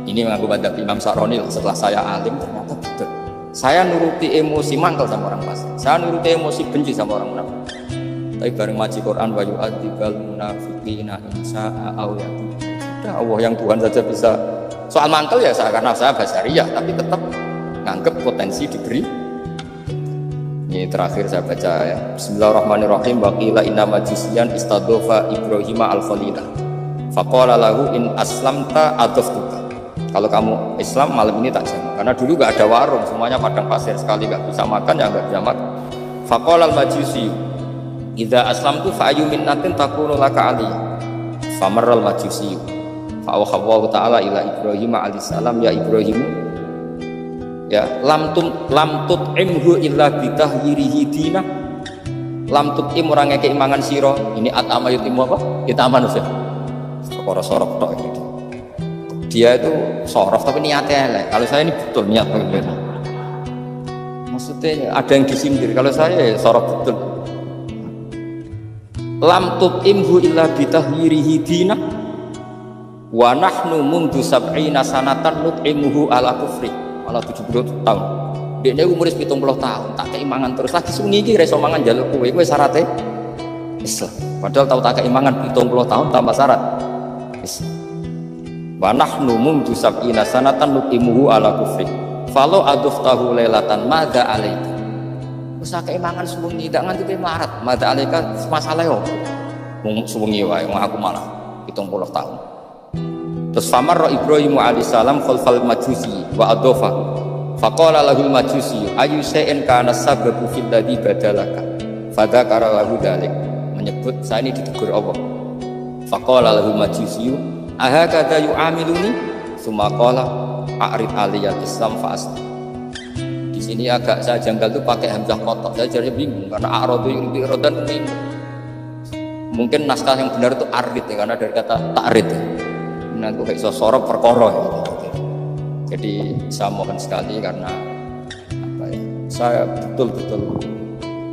ini mengaku madhab Imam Sa'roni, setelah saya alim ternyata betul. Saya nuruti emosi mangkel sama orang fasik. Saya nuruti emosi benci sama orang munafik. Tapi bareng ngaji Quran wa yu'adzibal munafiqina insya'a aw yatubu. Sudah Allah yang Tuhan saja bisa. Soal mangkel ya saya karena saya basariyah tapi tetap nganggep potensi diberi Ini terakhir saya baca ya. Bismillahirrahmanirrahim. Wa qila inna majusiyan istadofa Ibrahima al-Khalilah. Faqala lahu in aslamta adoftuka. Kalau kamu Islam malam ini tak jamu. Karena dulu gak ada warung, semuanya padang pasir, sekali gak bisa makan ya gak bisa makan. Faqala al-majusi idza aslamtu fa ayyu minnatin takunu laka aliyya. Famarra al-majusi fa awha ta'ala ila Ibrahim alaihissalam ya Ibrahim ya lam tut'imhu illa bitahyirihi dinah lam tut'im orang ngeke imangan sira ini atama yutimu apa kita aman Ustaz perkara sorok tok ini dia itu sorof tapi niatnya elek kalau saya ini betul niat betul maksudnya ada yang disindir kalau saya ya sorok betul lam tut'imhu illa bitahyirihi dinah wa nahnu mundu sab'ina sanatan nut'imuhu ala kufri malah 70 tahun. Dekne umur 70 tahun, tak keimangan terus lagi sungi iki reso mangan njaluk kowe syaratnya Islam. Padahal tahu tak keimangan 70 tahun tambah syarat Islam. Wa nahnu mundu sab'ina sanatan nuqimuhu ala kufri. Falo aduftahu lailatan madza alaika. Wis keimangan sungi ndak nganti kowe melarat. Madza alaika masalah yo. Wong sungi wae wong aku malah 70 tahun. Terus famarra Ibrahim alaihissalam khalfal majusi wa adofa faqala lahul majusi ayu shay'in kana sababu fil ladzi badalaka fadzakara lahu dzalik menyebut saya ini ditegur Allah faqala lahul majusi ahakadza yu'amiluni summa qala a'rid aliyal islam fa aslam. Di sini agak saya janggal tuh pakai hamzah kotok saya jadi bingung karena a'radu yuridu iradan mungkin naskah yang benar itu arid ya karena dari kata ta'rid ya. Nanti kayak sorok perkara gitu. Jadi saya mohon sekali karena apa ya, saya betul-betul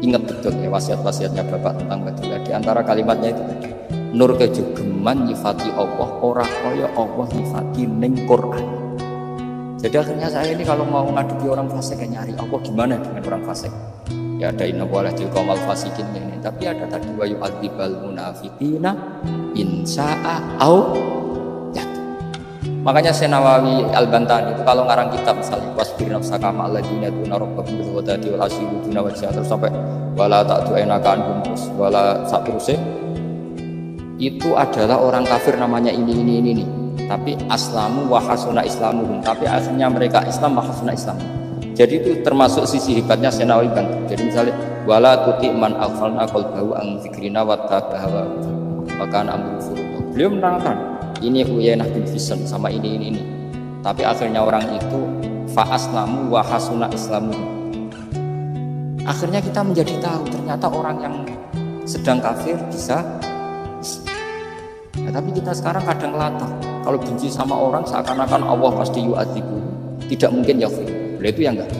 ingat betul ya wasiat-wasiatnya Bapak tentang Badullah. Di antara kalimatnya itu tadi nur kejogeman nyifati Allah ora kaya Allah nyifati ning Quran. Jadi akhirnya saya ini kalau mau ngadepi orang fasik nyari Allah gimana dengan orang fasik. Ya ada inna walatil qaumal fasikin ini, tapi ada tadi wa yu'adzibal munafiqina in sa'a au makanya Senawawi Al-Bantani itu kalau ngarang kitab misalnya wasbir nafsaka ma'al ladzina yad'una rabbahum bil ghadati wal asyi yuduna wajha terus sampai wala ta'du'ainaka anhum wala satruse itu adalah orang kafir namanya ini tapi aslamu wa hasuna islamuhum tapi akhirnya mereka Islam wa hasuna Islam. Jadi itu termasuk sisi hebatnya Senawawi Bantani. Jadi misalnya wala tuti man aghfalna qalbahu an dzikrina wa tabaha wa kana amru furuta. Beliau menerangkan ini Uyainah bin Hisn sama ini tapi akhirnya orang itu fa'aslamu wa hasuna islamu akhirnya kita menjadi tahu ternyata orang yang sedang kafir bisa ya, tapi kita sekarang kadang latah kalau benci sama orang seakan-akan Allah pasti yu'adzibu tidak mungkin ya beliau itu yang enggak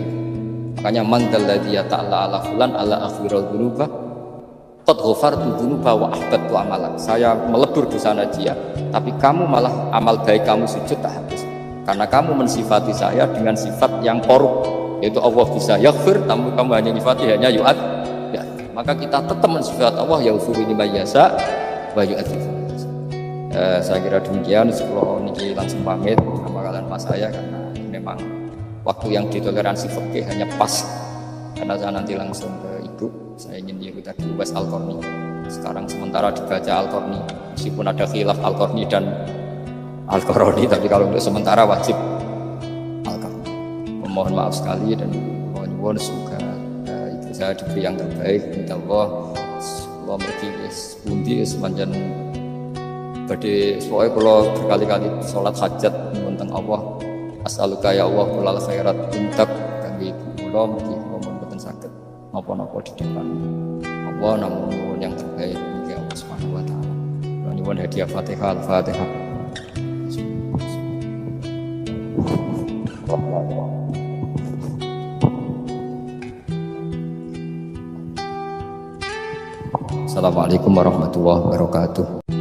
makanya man dalladzi ta'ala ala fulan ala akhirul dzunubah qad ghafartu dzunuba wa ahbattu amalan. Saya melebur di sana dia, tapi kamu malah amal baik kamu sujud tak habis. Karena kamu mensifati saya dengan sifat yang korup, yaitu Allah bisa yaghfir, kamu hanya nyifati hanya yu'ad. Ya, maka kita tetap mensifat Allah yaghfiru liman yasha wa yu'adzibu. Saya kira demikian sebelum niki langsung pamit sama kalian Mas saya karena memang waktu yang ditoleransi fikih hanya pas karena saya nanti langsung ke ibu. Saya ingin diikuti tadi Uwais Al-Qarni. Sekarang sementara dibaca Al-Qarni, meskipun ada khilaf Al-Qarni dan Al-Qarni, tapi kalau untuk sementara wajib Al-Qarni. Mohon maaf sekali dan mohon semoga ibu saya diberi yang terbaik. Minta Allah mergi pundi sepanjang badhe soalnya kalau berkali-kali sholat hajat tentang Allah. As'aluka ya Allah kulal khairat intak kangge ibu kula mergi apa-apa di depan Allah namun yang terbaik bagi Allah Subhanahu wa taala. Nyuwun hadiah Fatihah Al-Fatihah. Assalamualaikum warahmatullahi wabarakatuh.